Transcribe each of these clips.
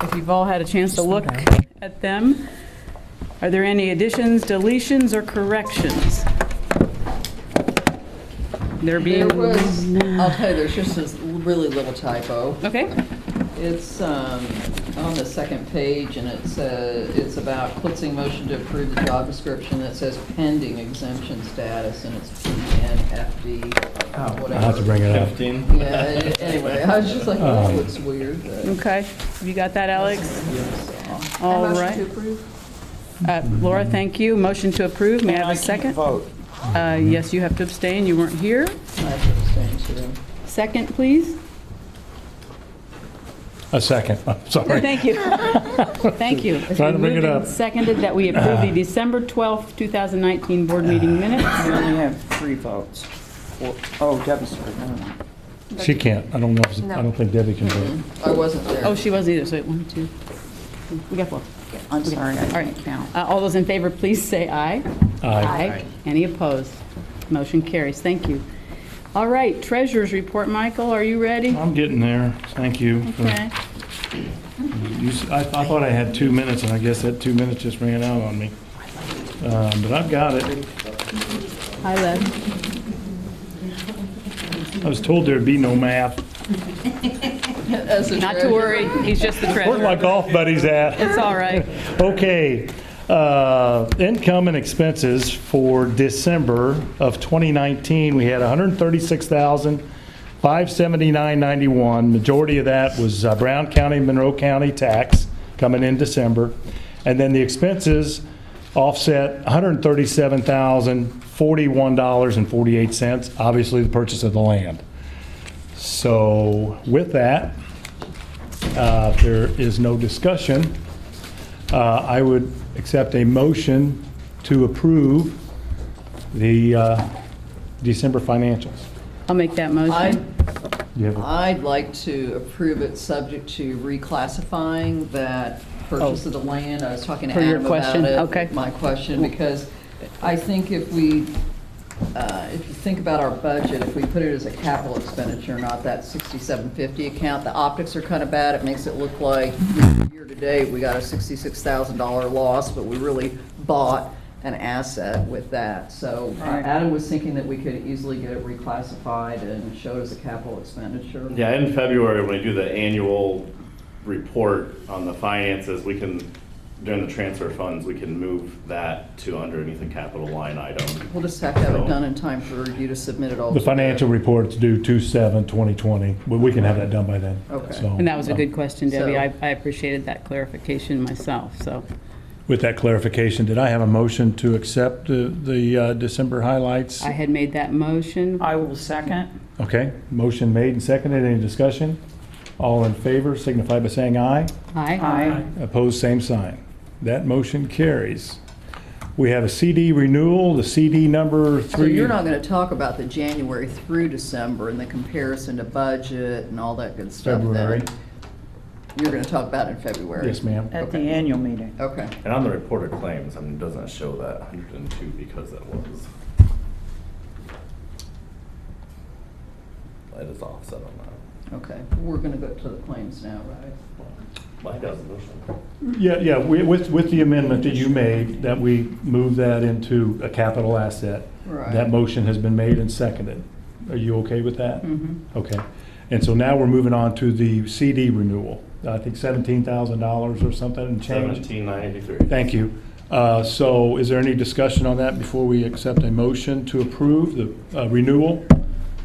If you've all had a chance to look at them, are there any additions, deletions, or corrections? There being... There was, I'll tell you, there's just this really little typo. Okay, It's on the second page, and it's about Klitzing motion to approve the job description that says pending exemption status, and it's PNFD, whatever. I'll have to bring it up. 15. Yeah, anyway, I was just like, oh, that looks weird. But okay. You got that, Alex? yes, All Motion to right. approve? Laura, thank you. Motion to approve. May I have a second? Vote. Yes, you have to abstain. You weren't here. I have to abstain too. Second, please. A second, I'm sorry. Thank you. Thank you. It's Trying to been bring it moved and up. Seconded that we approve the December 12th, 2019 board meeting minutes. We only have 3 votes. Oh, Debbie's for no. She can't, I don't know, I don't think Debbie can do it. I wasn't there. Oh, she wasn't either, so 1, 2, we got 4. I'm sorry, I All right. can't count. All those in favor, please say aye. Aye. Any opposed? Motion carries. Thank you. All right, treasurer's report. Michael, are you ready? I'm getting there, thank you. Okay. I thought I had 2 minutes, and I guess that 2 minutes just ran out on me. But I've got it. Hi, Les. I was told there'd be no math. As a Not to treasurer. worry, he's just the Where my treasurer. golf buddies at? It's all right. Okay, income and expenses for December of 2019, we had $136,579.91. Majority of that was Brown County, Monroe County tax coming in December. And then the expenses offset $137,041.48, obviously the purchase of the land. So with that, if there is no discussion, I would accept a motion to approve the December financials. I'll make that motion. You have a- I'd like to approve it subject to reclassifying that purchase of the land. I was talking to For your Adam about question, it. okay. My question, because I think if you think about our budget, if we put it as a capital expenditure, not that 6750 account, the optics are kind of bad. It makes it look like year to date, we got a $66,000 loss, but we really bought an asset with that. So Adam was thinking that we could easily get it reclassified and showed as a capital expenditure. Yeah, in February, when we do the annual report on the finances, we can, during the transfer funds, we can move that to underneath the capital line item. We'll just have to have it done in time for review to submit it all. The to financial report's due 2/7/2020, but we can have that done by then. Okay. So, And that was a good question, Debbie. So- I appreciated that clarification myself, so. With that clarification, did I have a motion to accept the December highlights? I had made that motion. I will second. Okay, motion made and seconded. Any discussion? All in favor signify by saying aye. Aye. Aye. Opposed, same sign. That motion carries. We have a CD renewal, the CD number 3. So you're not going to talk about the January through December and the comparison to budget and all that good stuff then? February. You're going to talk about it in February? Yes, ma'am. At the annual meeting. Okay. And on the reported claims, I mean, it doesn't show that 102 because it was. It is offset on that. Okay. We're going to go to the claims now, right? My resolution. Yeah, with the amendment that you made, that we move that into a capital asset. Right. That motion has been made and seconded. Are you okay with that? Mm-hmm. Okay. And so now we're moving on to the CD renewal. I think $17,000 or something and change. 1793. Thank you. So is there any discussion on that before we accept a motion to approve the renewal?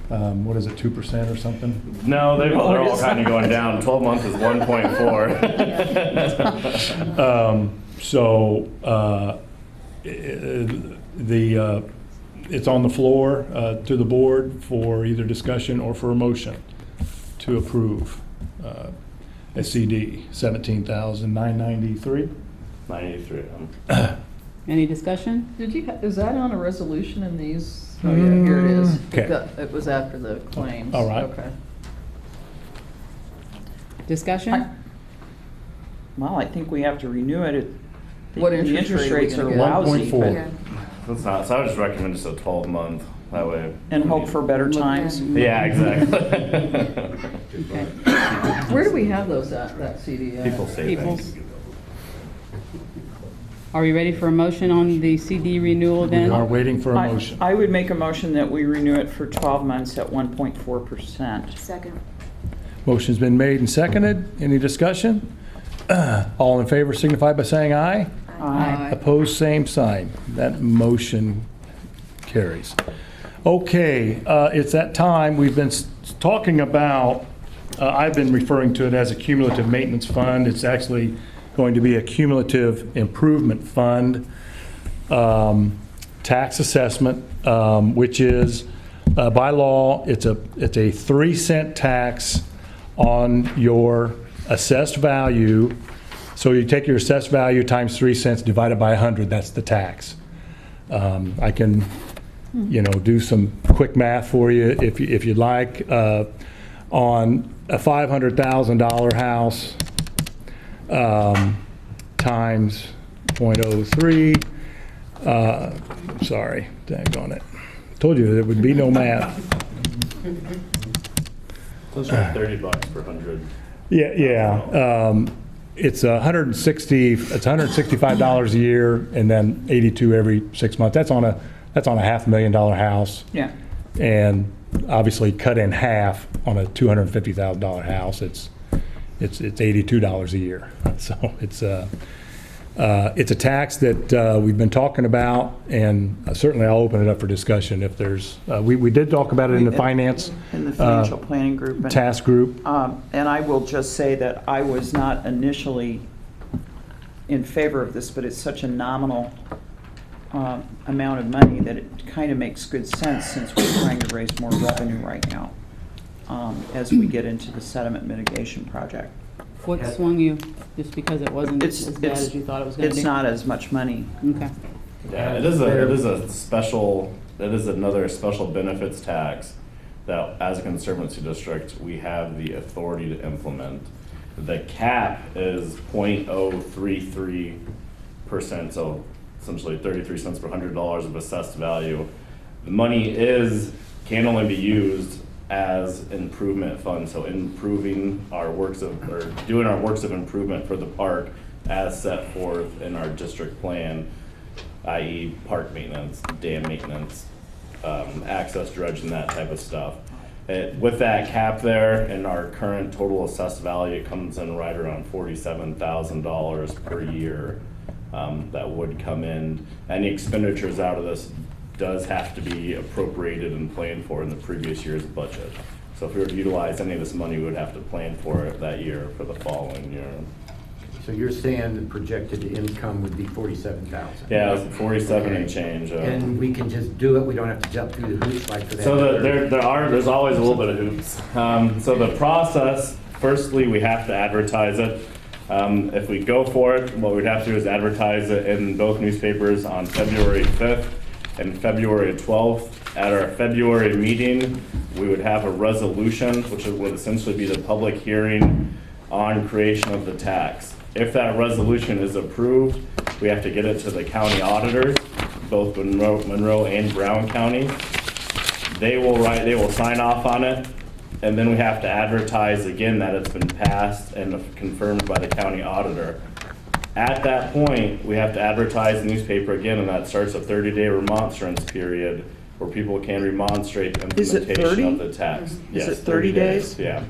What is it, 2% or something? No, they're all kind of going down. 12 months is 1.4. So it's on the floor to the board for either discussion or for a motion to approve a CD, $17,993. 93. Any discussion? Is that on a resolution in these? Oh, yeah, here it is. Okay. It was after the claims. All right. Okay. Discussion? Well, I think we have to renew it. What The interest interest rate are we rates gonna are get? lousy, 1.4. but- That's not, so I would just recommend just a 12-month, that way. and hope for better times. Yeah, exactly. Okay. Where do we have those at, that CD? at? People say People's. things. Are we ready for a motion on the CD renewal We then? are waiting for a motion. I would make a motion that we renew it for 12 months at 1.4%. Second. Motion's been made and seconded. Any discussion? All in favor signify by saying aye. Aye. Opposed, same sign. That motion carries. Okay, it's that time. We've been talking about, I've been referring to it as a cumulative maintenance fund. It's actually going to be a cumulative improvement fund, tax assessment, which is, by law, it's a 3-cent tax on your assessed value. So you take your assessed value times 3 cents divided by 100, that's the tax. I can, do some quick math for you if you'd like. On a $500,000 house, times 0.03, sorry, dang on it. Told you there would be no math. Close to $30 per 100. Yeah. It's $165 a year and then 82 every 6 months. That's on a $500,000 house. Yeah. And obviously cut in half on a $250,000 house, it's $82 a year. So it's a tax that we've been talking about, and certainly I'll open it up for discussion if there's, we did talk about it in the finance In the financial planning group. and- task group. And I will just say that I was not initially in favor of this, but it's such a nominal amount of money that it kind of makes good sense since we're trying to raise more revenue right now as we get into the sediment mitigation project. What swung you, just because it wasn't It's- as bad it's- as you thought it was going to be? It's not as much money. Okay. Yeah, it is another special benefits tax that as a conservancy district, we have the authority to implement. The cap is 0.033%, so essentially 33 cents per $100 of assessed value. The money can only be used as improvement funds, so improving our doing our works of improvement for the park as set forth in our district plan, i.e. park maintenance, dam maintenance, access dredging, that type of stuff. With that cap there and our current total assessed value, it comes in right around $47,000 per year. That would come in. Any expenditures out of this does have to be appropriated and planned for in the previous year's budget. So if we were to utilize any of this money, we would have to plan for it that year for the following year. So you're saying the projected income would be 47,000? Yeah, it's 47 and change. And we can just do it, we don't have to jump through the hoops like for that? So there's always a little bit of hoops. So the process, firstly, we have to advertise it. If we go for it, what we'd have to do is advertise it in both newspapers on February 5th and February 12th. At our February meeting, we would have a resolution, which would essentially be the public hearing on creation of the tax. If that resolution is approved, we have to get it to the county auditors, both Monroe and Brown County. They will sign off on it, and then we have to advertise again that it's been passed and confirmed by the county auditor. At that point, we have to advertise the newspaper again, and that starts a 30-day remonstrance period where people can remonstrate the Is it implementation 30? of the tax. Is Yes, it 30 days? Yeah.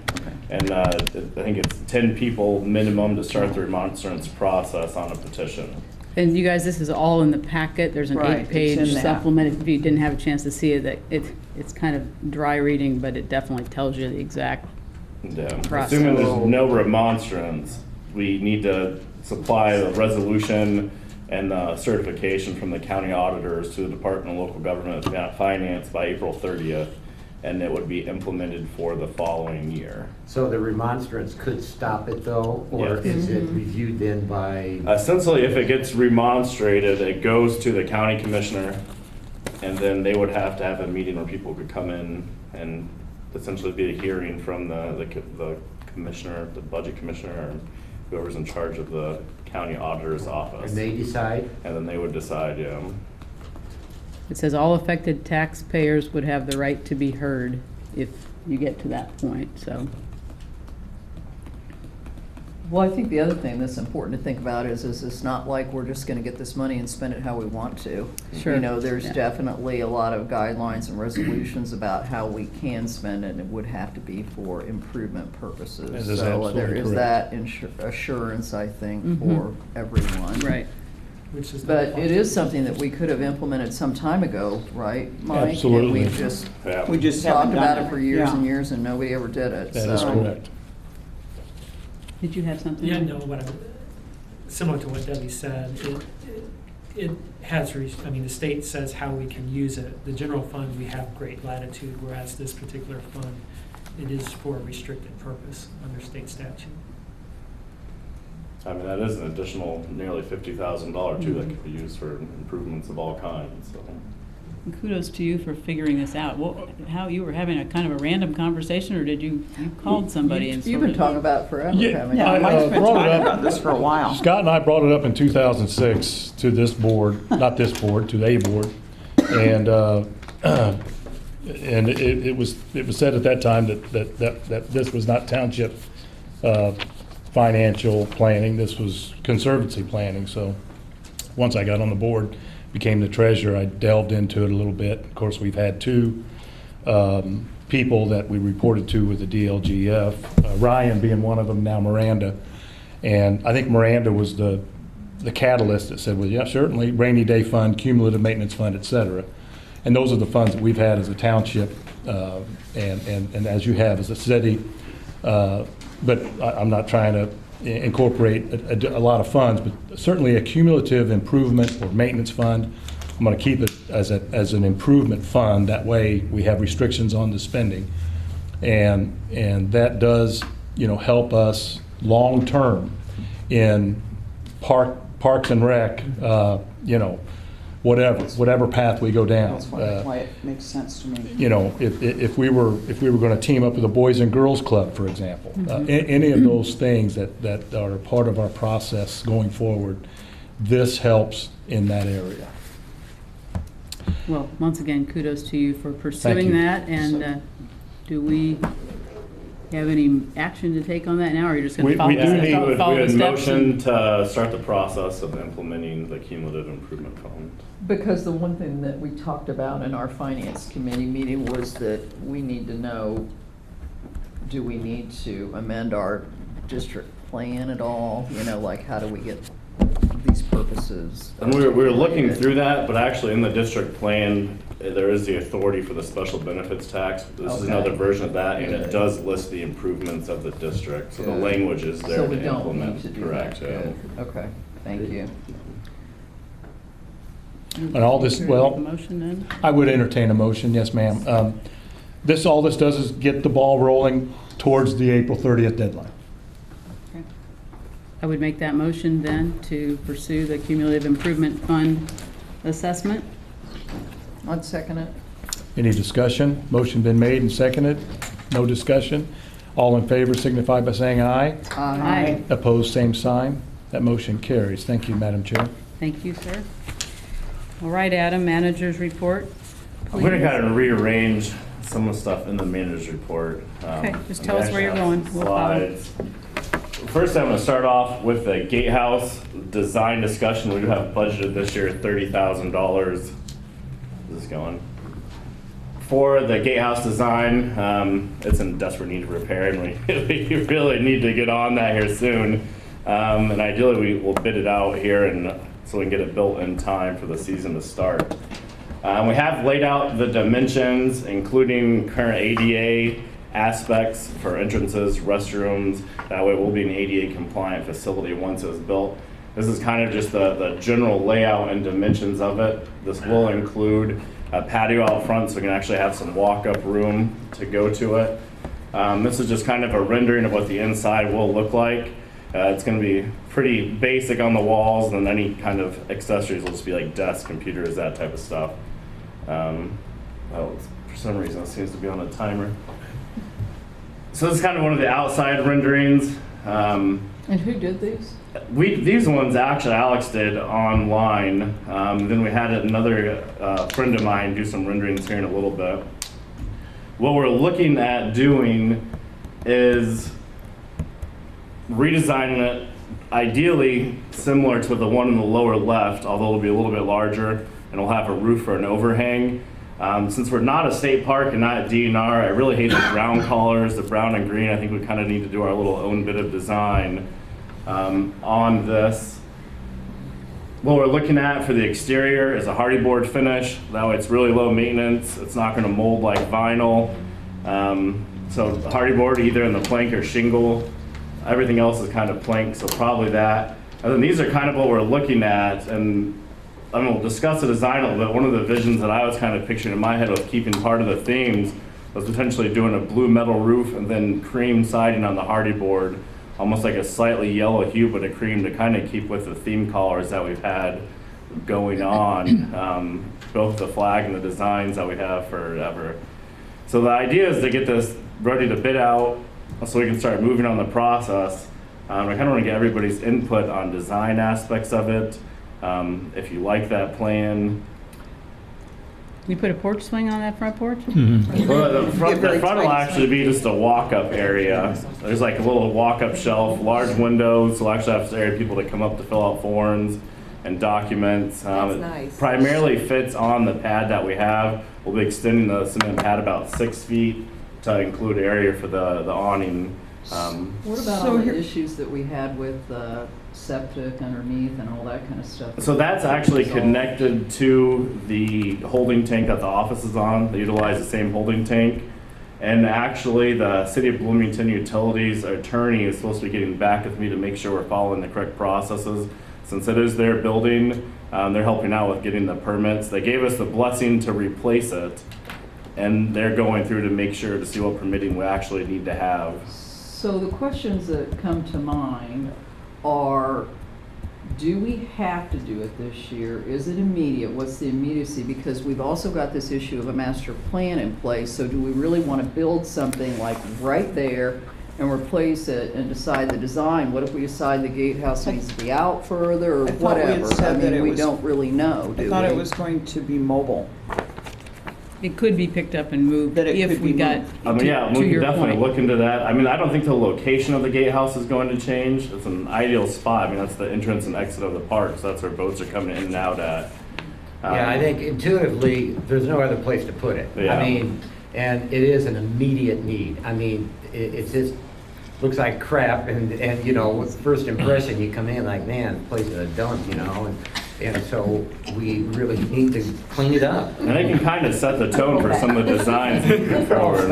And I think it's 10 people minimum to start the remonstrance process on a petition. And you guys, this is all in the packet. There's an Right, it's 8-page in that. supplement. If you didn't have a chance to see it, it's kind of dry reading, but it definitely tells you the exact. Yeah. Process. Assuming there's no remonstrance, we need to supply the resolution and certification from the county auditors to the Department of Local Government and Finance by April 30th, and it would be implemented for the following year. So the remonstrance could stop it though, or Yes. is it reviewed then by? Essentially, if it gets remonstrated, it goes to the county commissioner, and then they would have to have a meeting where people could come in and essentially be a hearing from the commissioner, the budget commissioner, or whoever's in charge of the county auditor's office. And they decide? And then they would decide, yeah. It says all affected taxpayers would have the right to be heard if you get to that point, so. Well, I think the other thing that's important to think about is it's not like we're just gonna get this money and spend it how we want to. Sure. You know, there's Yeah. definitely a lot of guidelines and resolutions about how we can spend it, and it would have to be for improvement purposes. That is So absolutely there is correct. that assurance, I think, Mhm. for everyone. Right. Which is. But it is something that we could have implemented some time ago, right, Mike? Absolutely. And we just Yeah. We just talked haven't about done it for years Yeah. and years, and nobody ever did it, That is so- correct. Did you have something? Yeah, no, similar to what Debbie said, it has reached, I mean, the state says how we can use it. The general fund, we have great latitude, whereas this particular fund, it is for a restricted purpose under state statute. I mean, that is an additional nearly $50,000 too that could be used for improvements of all kinds, so. And kudos to you for figuring this out. How, you were having a kind of a random conversation, or did you called somebody and You've sort been of? talking about it forever, Yeah, haven't Yeah, you? Mike's been brought it talking up. about this for a while. Scott and I brought it up in 2006 to this board, not this board, to a board. And, and it was said at that time that this was not township financial planning, this was conservancy planning. So once I got on the board, became the treasurer, I delved into it a little bit. Of course, we've had two people that we reported to with the DLGF, Ryan being one of them, now Miranda. And I think Miranda was the catalyst that said, well, yeah, certainly, rainy day fund, cumulative maintenance fund, et cetera. And those are the funds that we've had as a township, and as you have as a city. But I'm not trying to incorporate a lot of funds, but certainly a cumulative improvement or maintenance fund. I'm going to keep it as an improvement fund. That way, we have restrictions on the spending. And that does, help us long-term in parks and rec, whatever path we go down. That's why it makes sense to me. If we were going to team up with a Boys and Girls Club, for example, any of those things that are part of our process going forward, this helps in that area. Well, once again, kudos to you for pursuing you. that. And do we have any action to take on that now, or are you just going We- to follow we do the need- steps? We Follow the had steps and- motion to start the process of implementing the cumulative improvement fund. Because the one thing that we talked about in our finance committee meeting was that we need to know, do we need to amend our district plan at all? Like, how do we get these purposes? And we were looking through that, but actually in the district plan, there is the authority for the special benefits tax. This is Okay. another version of that, and it Good. does list the improvements of the district. So the Good. language is there So to we don't implement. need to do Correct, that. yeah. Good. Okay, thank you. And all this, Make well, a motion then? I would entertain a motion, yes, ma'am. All this does is get the ball rolling towards the April 30th deadline. Okay. I would make that motion then to pursue the cumulative improvement fund assessment. I'd second it. Any discussion? Motion been made and seconded? No discussion? All in favor signify by saying aye. Aye. Opposed, same sign. That motion carries. Thank you, Madam Chair. Thank you, sir. All right, Adam, manager's report. I'm gonna please. kind of rearrange some of the stuff in the manager's report. Okay, just and tell we us where actually you're have going. some We'll follow. Slides. First, I'm gonna start off with the gatehouse design discussion. We do have budgeted this year $30,000. Is this going? For the gatehouse design, it's in desperate need of repair, and we really need to get on that here soon. And ideally, we will bid it out here, and so we can get it built in time for the season to start. We have laid out the dimensions, including current ADA aspects for entrances, restrooms. That way, we'll be an ADA compliant facility once it's built. This is kind of just the general layout and dimensions of it. This will include a patio out front, so we can actually have some walk-up room to go to it. This is just kind of a rendering of what the inside will look like. It's going to be pretty basic on the walls, and then any kind of accessories will just be like desks, computers, that type of stuff. For some reason, it seems to be on a timer. So this is kind of one of the outside renderings. And who did these? These ones actually Alex did online. Then we had another friend of mine do some renderings here in a little bit. What we're looking at doing is redesigning it ideally similar to the one in the lower left, although it'll be a little bit larger and it'll have a roof or an overhang. Since we're not a state park and not a DNR, I really hate the brown colors, the brown and green. I think we kind of need to do our little own bit of design on this. What we're looking at for the exterior is a hardy board finish. That way it's really low maintenance. It's not going to mold like vinyl. So hardy board either in the plank or shingle. Everything else is kind of plank, so probably that. And then these are kind of what we're looking at, and we'll discuss the design a little bit. One of the visions that I was kind of picturing in my head of keeping part of the themes was potentially doing a blue metal roof and then cream siding on the hardy board, almost like a slightly yellow hue, but a cream to kind of keep with the theme colors that we've had going on, both the flag and the designs that we have forever. So the idea is to get this ready to bid out so we can start moving on the process. I kind of want to get everybody's input on design aspects of it. If you like that plan. You put a porch swing on that front porch? Well, the front very will tiny actually be just a walk-up area. There's like a little walk-up shelf, large windows, so we'll actually have area people to come up to fill out forms and documents. That's It nice. primarily fits on the pad that we have. We'll be extending the cement pad about 6 feet to include area for the awning. What about So all the here- issues that we had with septic underneath and all that kind of stuff? So that's actually connected to the holding tank that the office is on. They utilize the same holding tank. And actually, the City of Bloomington Utilities attorney is supposed to be getting back with me to make sure we're following the correct processes. Since it is their building, they're helping out with getting the permits. They gave us the blessing to replace it, and they're going through to make sure to see what permitting we actually need to have. So the questions that come to mind are, do we have to do it this year? Is it immediate? What's the immediacy? Because we've also got this issue of a master plan in place, so do we really want to build something like right there and replace it and decide the design? What if we decide the gatehouse needs to be out further or I thought we had whatever? said that it We was- don't really know, do I we? thought it was going to be mobile. It could be picked up and moved That it if could we be got, moved. Yeah, to we can your definitely point. look into that. I mean, I don't think the location of the gatehouse is going to change. It's an ideal spot. I mean, that's the entrance and exit of the park, so that's where boats are coming in and out at. Yeah, I think intuitively, there's no other place to put it. Yeah. I mean, and it is an immediate need. I mean, it just looks like crap, and you know, with first impression, you come in like, man, the place is a dump, you know, and so we really need to clean it up. And it can kind of set the tone for some of the designs moving forward.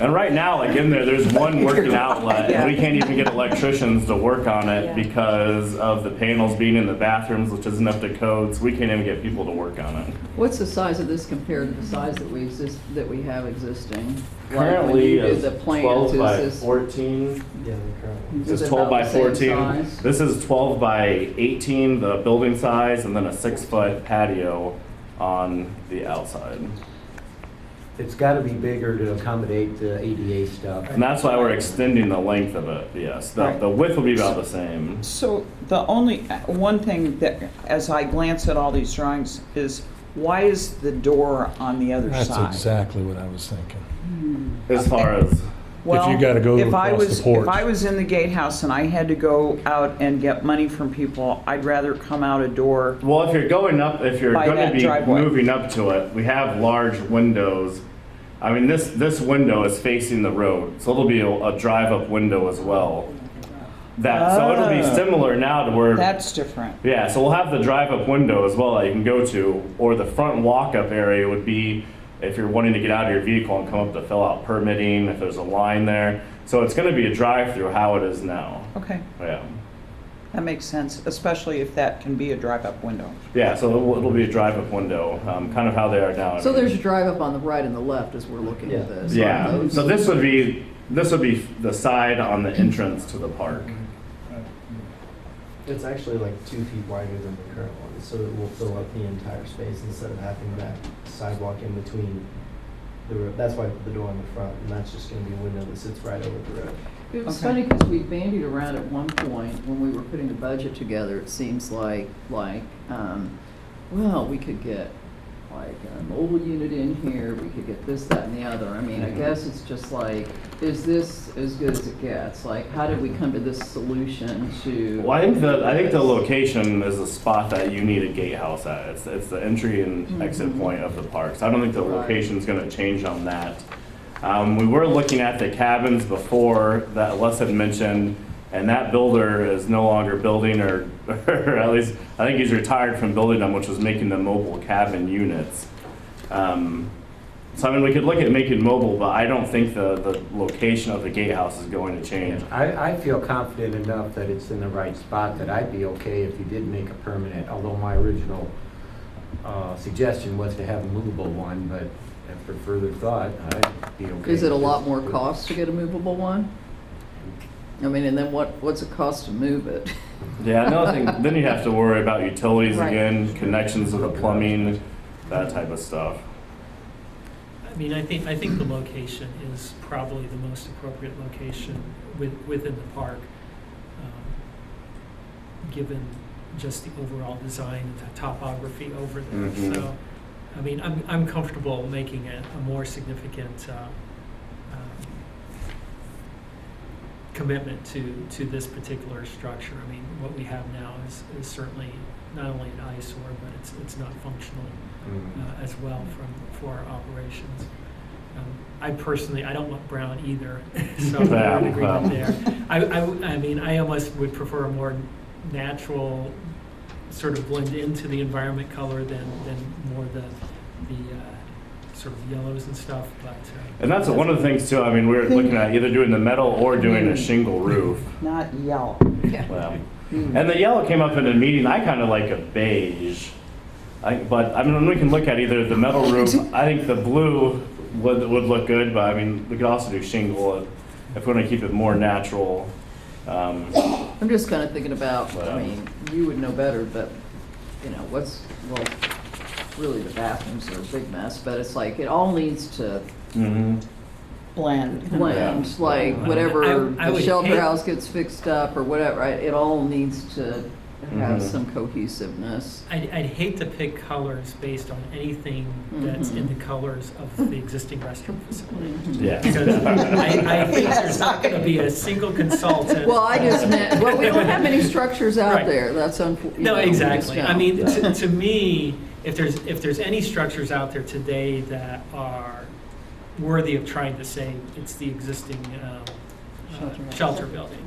And right now, like in there, there's one working outlet, and we can't even get electricians to work on it because of the panels being in the bathrooms, which isn't up to code, so we can't even get people to work on it. What's the size of this compared to the size that we have existing? Like when Currently, you did it's the plans, 12 by is this- 14. Yeah, currently. Is It's it 12 about by the same 14. size? This is 12 by 18, the building size, and then a 6-foot patio on the outside. It's got to be bigger to accommodate the ADA stuff. And that's why we're extending the length of it, yes. The width will be about the same. So the only, one thing that, as I glance at all these drawings, is why is the door on the other That's side? exactly what I was thinking. As far as, Well, you gotta go if I across the was- porch. If I was in the gatehouse and I had to go out and get money from people, I'd rather come out a door. well, if you're going up, if you're By going that to be driveway. moving up to it, we have large windows. I mean, this window is facing the road, so it'll be a drive-up window as well. So it'll be Ah. similar now to where. That's different. Yeah, so we'll have the drive-up window as well that you can go to, or the front walk-up area would be if you're wanting to get out of your vehicle and come up to fill out permitting, if there's a line there. So it's gonna be a drive-through how it is now, Okay, yeah. that makes sense, especially if that can be a drive-up window. Yeah, so it'll be a drive-up window, kind of how they are now. So there's a drive up on the right and the left as we're looking at this. Yeah, Those- so this would be the side on the entrance to the park. It's actually like 2 feet wider than the current one, so it will fill up the entire space instead of having that sidewalk in between the road. That's why I put the door on the front, and that's just gonna be a window that sits right over the road. It was Okay. funny because we bandied around at one point when we were putting the budget together, it seems like, well, we could get like a mobile unit in here, we could get this, that, and the other. I mean, I guess it's just like, is this as good as it gets? Like, how did we come to this solution to? Well, I think the location is a spot that you need a gatehouse at. It's the entry and exit point of the park. So I don't think the Right. location's gonna change on that. We were looking at the cabins before that Les had mentioned, and that builder is no longer building, or at least I think he's retired from building them, which was making the mobile cabin units. So I mean, we could look at making mobile, but I don't think the location of the gatehouse is going to change. I feel confident enough that it's in the right spot that I'd be okay if you did make a permanent, although my original suggestion was to have a movable one, but after further thought, I'd be okay. Is it a with lot this. more cost to get a movable one? I mean, and then what's it cost to move it? Yeah, another thing, then you have to worry about utilities Right. again, connections to the plumbing, that type of stuff. I mean, I think the location is probably the most appropriate location within the park, given just the overall design and the topography over there. Mhm. So, I mean, I'm comfortable making it a more significant commitment to this particular structure. I mean, what we have now is certainly not only an eyesore, but it's not functional as well for our operations. I personally, I don't want brown either, so we're in agreement there. I mean, I almost would prefer a more natural sort of blend into the environment color than more the sort of yellows and stuff, but. And that's one of the things too, I mean, we were looking at either doing the metal or doing a shingle roof. Not yellow. Well, and the yellow came up in a meeting, I kind of like a beige. But, I mean, we can look at either the metal roof, I think the blue would look good, but I mean, we could also do shingle if we want to keep it more natural. I'm just kind of thinking about, I Well. mean, you would know better, but, you know, well, really the bathrooms are a big mess, but it's like, it all needs to Mhm. Blend. blend, Yeah. like whatever I the would shelter hate- house gets fixed up or whatever, right? It all needs to have Mhm. some cohesiveness. I'd hate to pick colors based on anything that's in the colors of the existing restroom facility. Yeah. Because I think there's not going to be a single consultant. Well, I just meant, well, we don't have many structures out Right. there, that's unfortunate. No, exactly. I mean, to me, if there's any structures out there today that are worthy of trying to say it's the existing shelter building.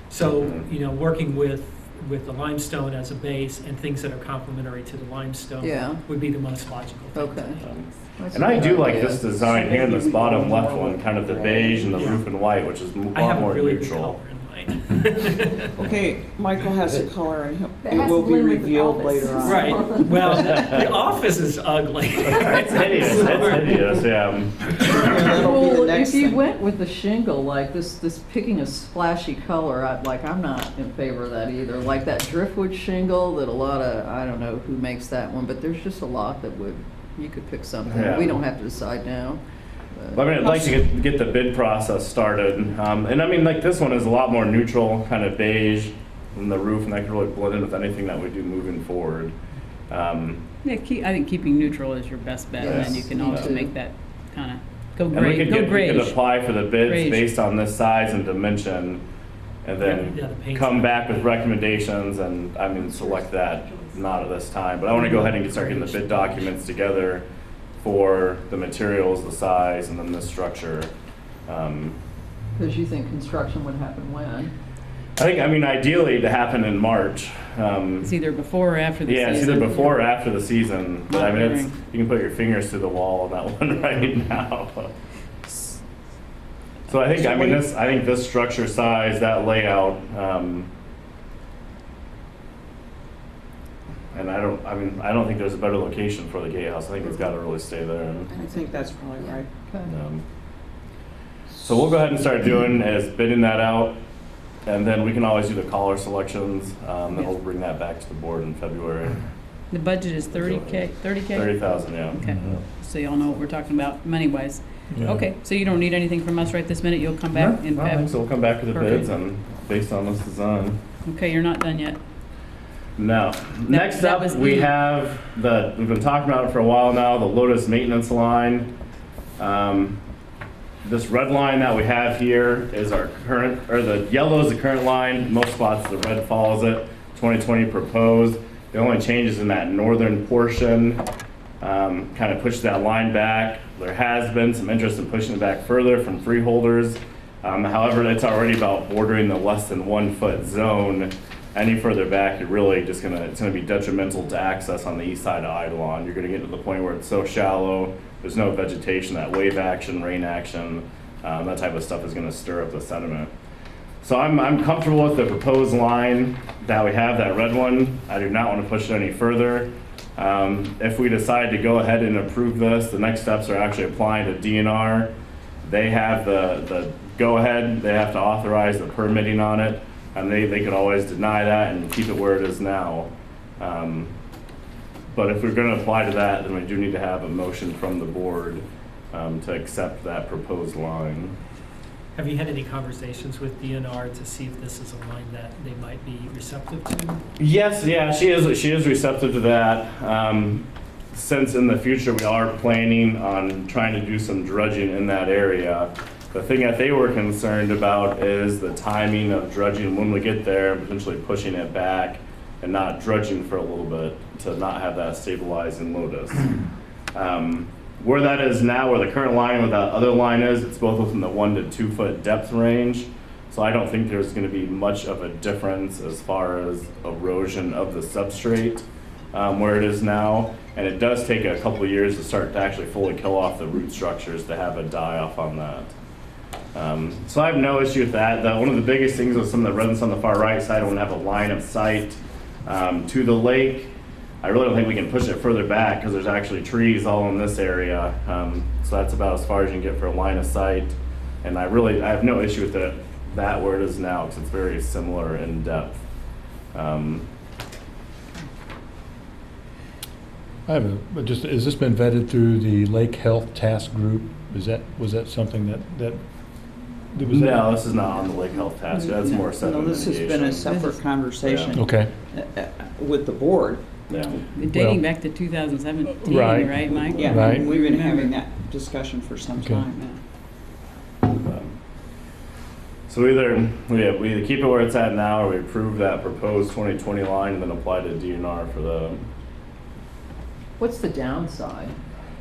So, you know, working with the limestone as a base and things that are complementary to the limestone Yeah. would be the most logical thing. to Okay. me. That's And I a do good like idea. this design here in this bottom left one, kind of the beige and the roof and white, which is a I lot have a more really good neutral. color in mind. Okay, Michael has a color and That it has will to be blend with the revealed office. later on. Right, well, the office is ugly. It's hideous, yeah. That'll be the Well, next if you thing. went with the shingle, like this picking a splashy color, I'm not in favor of that either. Like that driftwood shingle that a lot of, I don't know who makes that one, but there's just a lot that you could pick something. Yeah. We don't have to decide now. I mean, I'd like to get the bid process started. And I mean, like this one is a lot more neutral, kind of beige in the roof, and that could really blend in with anything that we do moving forward. Yeah, I think keeping neutral is your best bet, and then you Yes, can me always too. make that kind of go And we gray, could go we could grayish. apply for the bids Grayish. based on this size and dimension, and then Yeah, the paint's come not- back with recommendations, and I mean, select that, not at this time. But I want to go ahead and start getting the bid documents together for the materials, the size, and then the structure. Because you think construction would happen when? I mean, ideally to happen in March. It's either before or after the season. Yeah, it's either before or after the season, but I mean, Not you can put your fingers through the wall on that one right now. So I think this structure size, that layout, and I don't think there's a better location for the gatehouse. I think it's gotta really stay there. I think that's probably right. Okay. So we'll go ahead and start doing is bidding that out, and then we can always do the collar selections, then we'll bring that back to the board in February. The budget is 30K, 30K? 30,000, yeah. Okay, so y'all know what we're talking about money-wise. Yeah. Okay, so you don't need anything from us right this minute, you'll come back in I think Feb? so we'll come back with the Perfect. bids and based on this design. Okay, you're not done yet. No. Next that up, was we E. have we've been talking about it for a while now, the Lotus maintenance line. This red line that we have here is our current, or the yellow is the current line. Most spots the red follows it. 2020 proposed. The only changes in that northern portion kind of push that line back. There has been some interest in pushing it back further from freeholders. However, it's already about bordering the less than 1 foot zone. Any further back, it's gonna be detrimental to access on the east side of Eidolon. You're gonna get to the point where it's so shallow, there's no vegetation, that wave action, rain action, that type of stuff is gonna stir up the sediment. So I'm comfortable with the proposed line that we have, that red one. I do not want to push it any further. If we decide to go ahead and approve this, the next steps are actually applying to DNR. They have the go-ahead, they have to authorize the permitting on it, and they could always deny that and keep it where it is now. But if we're going to apply to that, then we do need to have a motion from the board to accept that proposed line. Have you had any conversations with DNR to see if this is a line that they might be receptive to? Yes, yeah, she is receptive to that. Since in the future we are planning on trying to do some dredging in that area, the thing that they were concerned about is the timing of dredging when we get there, potentially pushing it back and not dredging for a little bit to not have that stabilize in Lotus. Where that is now, where the current line with that other line is, it's both within the 1 to 2 foot depth range. So I don't think there's going to be much of a difference as far as erosion of the substrate where it is now. And it does take a couple of years to start to actually fully kill off the root structures to have a die off on that. So I have no issue with that. One of the biggest things with some of the residents on the far right side, I want to have a line of sight to the lake. I really don't think we can push it further back because there's actually trees all in this area. So that's about as far as you can get for a line of sight. And I have no issue with that where it is now because it's very similar in depth. Has this been vetted through the Lake Health Task Group? Was that something that was No, this is not on the Lake Health Task. That's more No, sediment this has been a mitigation. separate conversation Okay, with the board. Yeah. Dating Well- back to 2017, Right. right, Mike? Yeah, Right. we've been having that discussion for some Okay. time now. So we either keep it where it's at now or we approve that proposed 2020 line and then apply to DNR for the. What's the downside?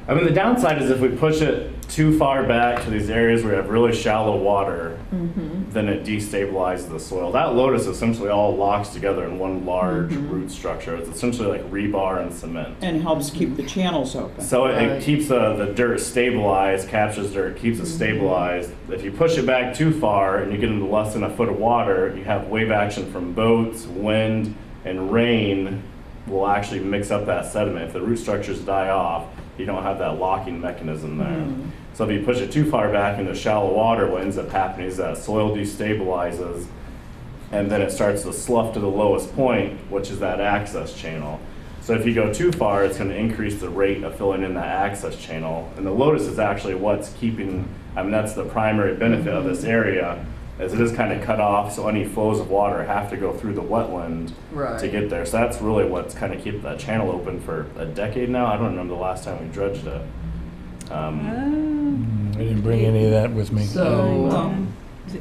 I mean, the downside is if we push it too far back to these areas where we have really shallow water, then it destabilizes the soil. That Lotus essentially all locks together in one large root structure. It's essentially like rebar and cement. And helps keep the channels open. So it Right. keeps the dirt stabilized, captures dirt, keeps it stabilized. If you push it back too far and you get into less than a foot of water, you have wave action from boats, wind, and rain will actually mix up that sediment. If the root structures die off, you don't have that locking mechanism there. So if you push it too far back into shallow water, what ends up happening is that soil destabilizes and then it starts to slough to the lowest point, which is that access channel. So if you go too far, it's going to increase the rate of filling in that access channel. And the Lotus is actually what's that's the primary benefit of this area, as it is kind of cut off, so any flows of water have to go through the wetland Right. to get there. So that's really what's kind of kept that channel open for a decade now. I don't remember the last time we dredged it. I didn't bring any of that with me. So,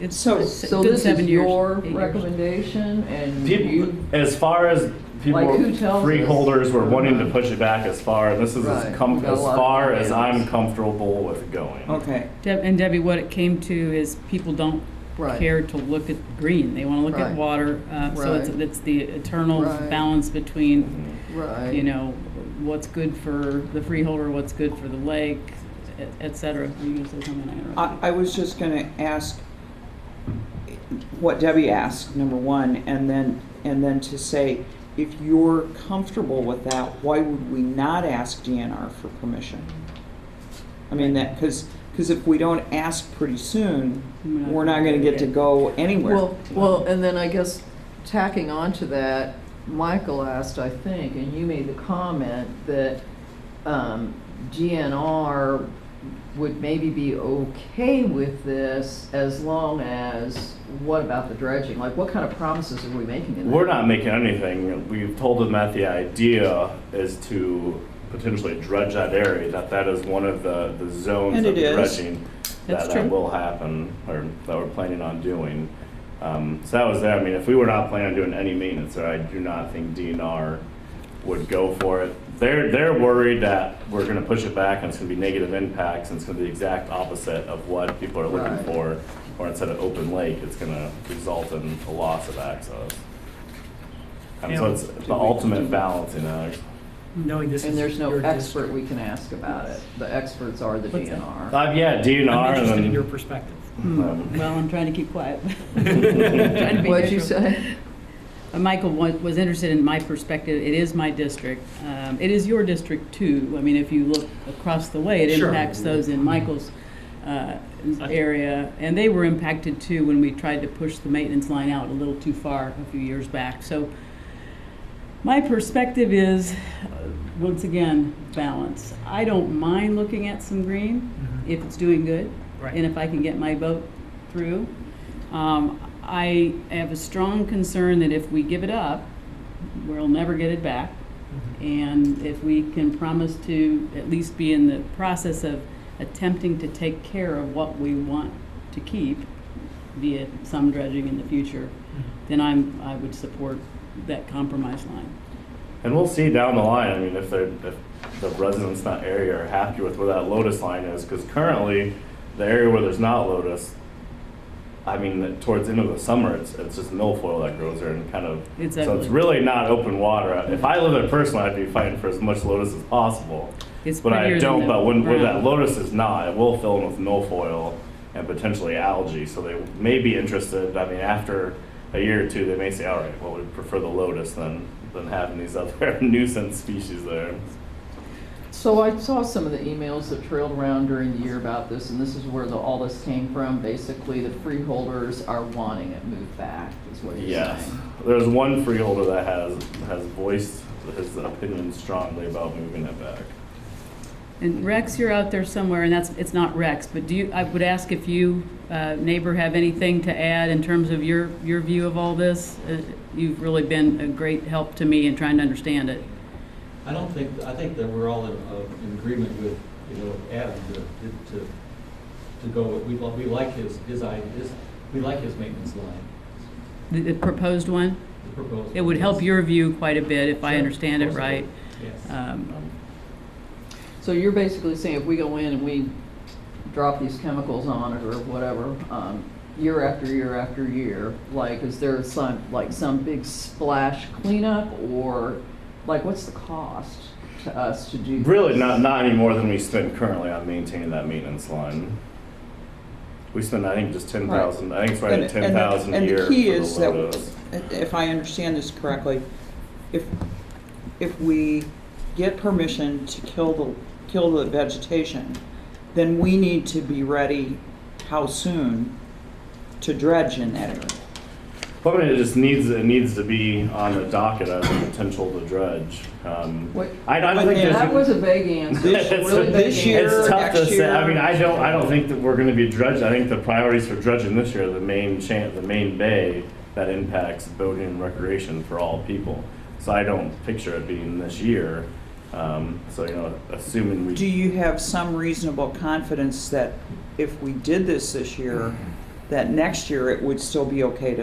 It's So- it's so good this is 7 years, your 8 years. recommendation and People, you, as far as people, Like, who tells us? freeholders were wanting to push it back as far, this is Right. as We got a as lot of far as I'm demands. comfortable with going. Okay, And Debbie, what it came to is people don't Right. care to look at green. They want to look Right. at water. So Right. it's the eternal Right. balance between, right. you know, what's good for the freeholder, what's good for the lake, et cetera. Are you going to say something? I interrupted. I was just gonna ask what Debbie asked, number one, and then to say, if you're comfortable with that, why would we not ask DNR for permission? I mean, because if we don't ask pretty soon, we're not gonna get to go anywhere. Well, and then I guess tacking on to that, Michael asked, I think, and you made the comment that GNR would maybe be okay with this as long as what about the dredging? Like, what kind of promises are we making in that? We're not making anything. We've told them that the idea is to potentially dredge that area, that is one of the zones And of it is. dredging That's that true. will happen, or that we're planning on doing. So that was there. I mean, if we were not planning on doing any maintenance there, I do not think DNR would go for it. They're worried that we're gonna push it back and it's gonna be negative impacts, and it's gonna be the exact opposite of what people are looking Right. for. Or instead of open lake, it's gonna result in a loss of access. And so Yeah. it's the ultimate balancing act. Knowing this is And there's no your expert district. we can ask about it. The experts are the What's that? DNR. Yeah, DNR I'm and interested in your then, perspective. Well, I'm trying to keep quiet. Trying to be What'd you neutral. say? Michael was interested in my perspective. It is my district. It is your district too. I mean, if you look across the way, it Sure. impacts those in Michael's area. And they were impacted too when we tried to push the maintenance line out a little too far a few years back. So my perspective is, once again, balance. I don't mind looking at some green Mhm. if it's doing good. Right. And if I can get my boat through. I have a strong concern that if we give it up, we'll never get it back. Mhm. And if we can promise to at least be in the process of attempting to take care of what we want to keep, be it some dredging in the future, then I would support that compromise line. and we'll see down the line, I mean, if the residents in that area are happy with where that Lotus line is, because currently, the area where there's not Lotus, I mean, towards the end of the summer, it's just milfoil that grows there and kind of, It's so it's ugly. really not open water. If I lived there personally, I'd be fighting for as much Lotus as possible. It's But I prettier than don't, the but where that brown. Lotus is not, it will fill in with milfoil and potentially algae, so they may be interested, I mean, after a year or two, they may say, all right, well, we prefer the Lotus than having these other nuisance species there. So I saw some of the emails that trailed around during the year about this, and this is where all this came from. Basically, the freeholders are wanting it moved back, is what you're Yes, saying. there's one freeholder that has voiced his opinion strongly about moving it back. And Rex, you're out there somewhere, and it's not Rex, but I would ask if you, neighbor, have anything to add in terms of your view of all this? You've really been a great help to me in trying to understand it. I think that we're all in agreement with, Adam to go, we like his ideas, we like his maintenance line, The proposed one? the proposal. It would help your view quite a bit if I Sure, understand of it course right. Yes. So you're basically saying if we go in and we drop these chemicals on it or whatever, year after year after year, like, is there some big splash cleanup, or like, what's the cost to us to do? Really, this? not any more than we spend currently on maintaining that maintenance line. We spend, I think, just 10,000, I think it's right at 10,000 a year And the key for is the that, Lotus. if I understand this correctly, if we get permission to kill the vegetation, then we need to be ready, how soon, to dredge in that area. Well, I mean, it needs to be on the docket as a potential to dredge. Wait, I don't think Yeah. that was there's. a vague answer, This- a really vague this year, answer. It's tough to next say. I year. mean, I don't think that we're gonna be dredging. I think the priorities for dredging this year, the main bay that impacts boating and recreation for all people. So I don't picture it being this year. So, assuming we. Do you have some reasonable confidence that if we did this year, that next year it would still be okay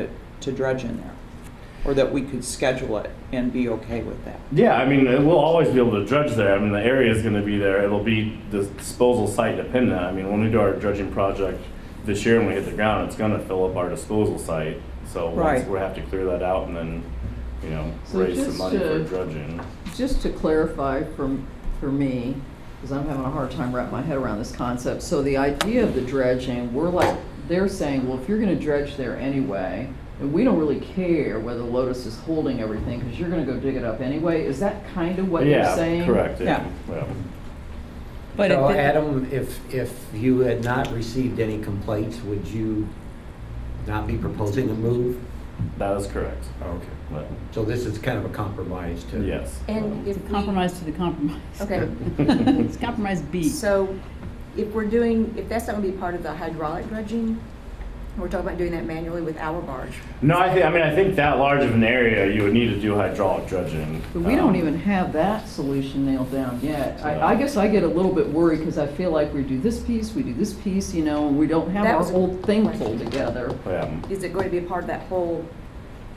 to dredge in there? Or that we could schedule it and be okay with that? Yeah, I mean, we'll always be able to dredge there. I mean, the area is gonna be there. It'll be the disposal site dependent. I mean, when we do our dredging project this year and we hit the ground, it's gonna fill up our disposal site. So once Right. we have to clear that out and then, So raise some just money for to- dredging. Just to clarify for me, because I'm having a hard time wrapping my head around this concept, so the idea of the dredging, they're saying, well, if you're gonna dredge there anyway, and we don't really care whether Lotus is holding everything, because you're gonna go dig it up anyway, is that kind of what you're saying? Yeah, correct. Yeah. But So it- Adam, if you had not received any complaints, would you not be proposing a move? That is correct. Okay. But, So this is kind of a compromise to. yes. And It's if a compromise to the compromise. Okay. It's compromise B. So if that's not gonna be part of the hydraulic dredging, We're talking about doing that manually with our barge. No, I think that large of an area, you would need to do hydraulic dredging. But we don't even have that solution nailed down yet. I guess I get a little bit worried because I feel like we do this piece, you know, and we don't have That our was a whole thing question. pulled together. Yeah. Is it going to be a part of that whole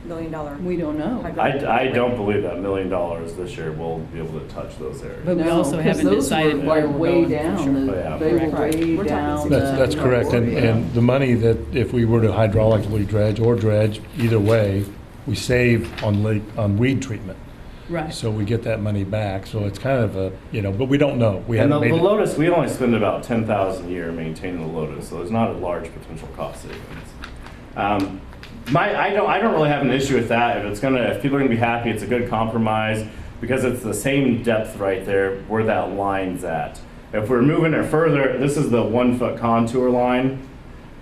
$1 million? We don't know. I don't believe that $1 million this year will be able to touch those areas. But we No, also 'cause haven't those decided were, where like, we're way going for down. sure. The- Yeah. They were Right. way We're talking down. That's correct, and the money that, if we were to hydraulically dredge or dredge, either way, we save on weed treatment. Right. So we get that money back, so it's kind of a, you know, but we don't know. We And the haven't made it. Lotus, we only spend about $10,000 a year maintaining the Lotus, so there's not a large potential cost savings. I don't really have an issue with that. If people are gonna be happy, it's a good compromise because it's the same depth right there where that line's at. If we're moving it further, this is the 1 foot contour line,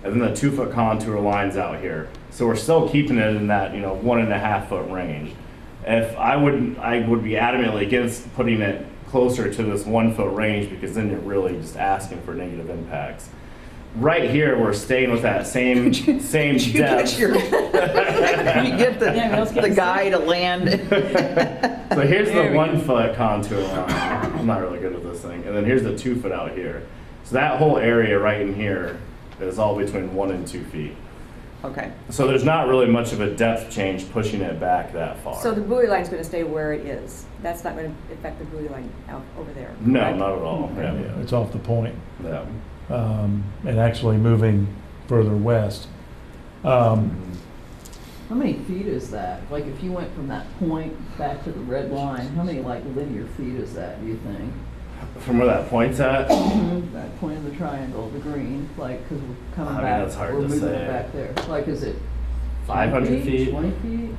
and then the 2 foot contour line's out here. So we're still keeping it in that 1.5 foot range. If I would be adamantly against putting it closer to this 1 foot range because then you're really just asking for negative impacts. Right here, we're staying with that same You depth. get your, you get Yeah, let's get the the guy to land. So here's There the we 1 foot contour line. I'm not really good at this thing. And then here's the 2 foot out here. So that whole area right in here is all between 1 and 2 feet. Okay. So there's not really much of a depth change pushing it back that far. So the buoy line's going to stay where it is. That's not going to affect the buoy line out over there. No, correct? not at all. Yeah. Yeah, it's off the point, Yeah. and actually moving further west. How many feet is that? Like, if you went from that point back to the red line, how many, like, linear feet is that, do you think? From where that point's at, That point of the triangle, the green, like, because we're coming I mean, back, that's hard we're to moving say. it back there. Like, is it 500 feet. 20 feet,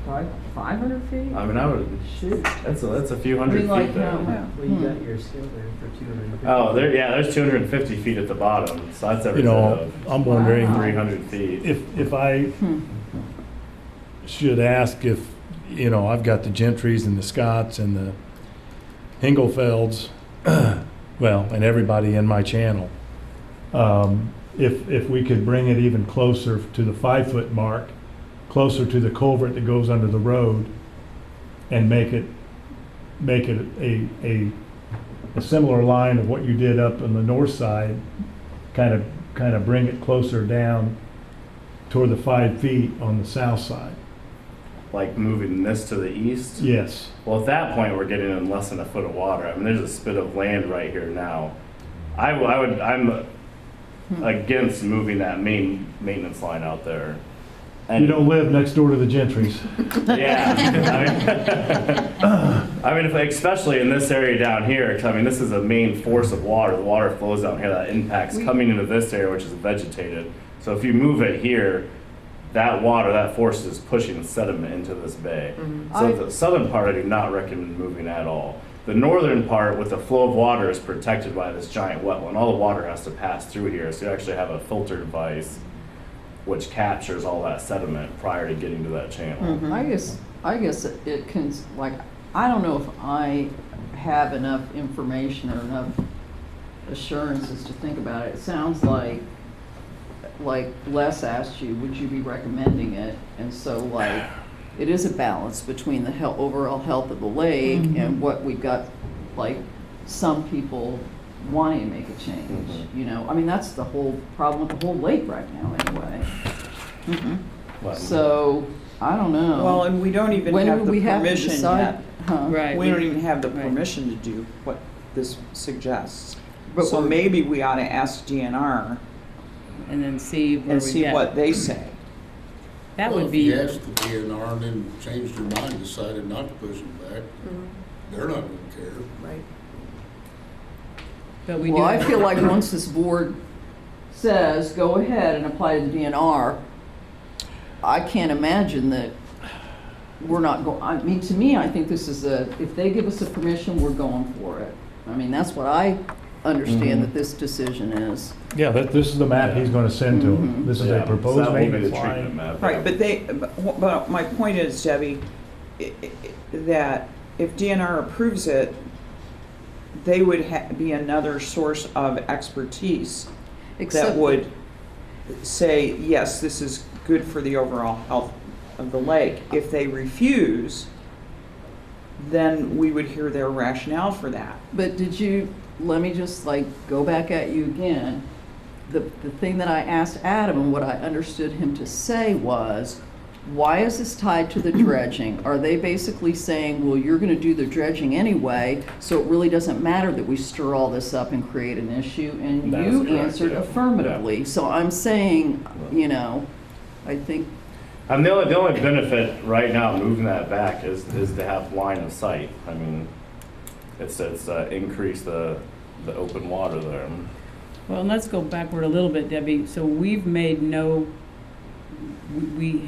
500 feet? I mean, I would. Shoot. That's a few I hundred mean, like, feet there. how- Well, you got your scale there for 250. Oh, there's 250 feet at the bottom, so that's every You bit know, of I'm wondering 300 feet. if I should ask if, I've got the Gentrys and the Scotts and the Hingelfelds, well, and everybody in my channel, if we could bring it even closer to the 5 foot mark, closer to the culvert that goes under the road, and make it a similar line of what you did up on the north side, kind of bring it closer down toward the 5 feet on the south side. Like moving this to the east. Yes. Well, at that point, we're getting in less than a foot of water. I mean, there's a spit of land right here now. I'm against moving that main maintenance line out there. You don't live next door to the Gentrys. Yeah. I mean, especially in this area down here, 'cause I mean, this is a main force of water. The water flows down here that impacts coming into this area, which is vegetated. So if you move it here, that water, that force is pushing sediment into this bay. So the southern part, I do not recommend moving at all. The northern part with the flow of water is protected by this giant wetland. All the water has to pass through here, so you actually have a filter device which captures all that sediment prior to getting to that channel. I guess it can, like, I don't know if I have enough information or enough assurances to think about it. It sounds like Les asked you, would you be recommending it? And so, like, it is a balance between the overall health of the lake and what we've got, like, some people wanting to make a change, I mean, that's the whole problem with the whole lake right now, anyway. But- So, I don't know. Well, and we don't even When have would the we have to permission decide? yet. Huh? Right. We don't even have the Right. permission to do what this suggests. But So we're- maybe we ought to ask DNR And then see where and we see get. what they say. That Well, would be. If you asked the DNR and then changed their mind, decided not to push them back, they're not gonna care. Right. But we do. Well, I have- feel like once this board says, go ahead and apply to the DNR, I can't imagine that we're not going, I mean, to me, I think this is if they give us a permission, we're going for it. I mean, that's what I understand that this decision is. Yeah, this is the map he's gonna send to them. This is Yeah, a so proposed that will be the maintenance treatment line. map. Right, but my point is, Debbie, that if DNR approves it, they would be another source of expertise that Except, would, say, yes, this is good for the overall health of the lake. If they refuse, then we would hear their rationale for that. But let me just like go back at you again. The thing that I asked Adam and what I understood him to say was, why is this tied to the dredging? Are they basically saying, well, you're gonna do the dredging anyway, so it really doesn't matter that we stir all this up and create an issue? And That is you correct, answered yeah. affirmatively. So I'm saying, you know, I think, The only benefit right now moving that back is to have line of sight. I mean, it's increase the open water there. Well, and let's go backward a little bit, Debbie. So we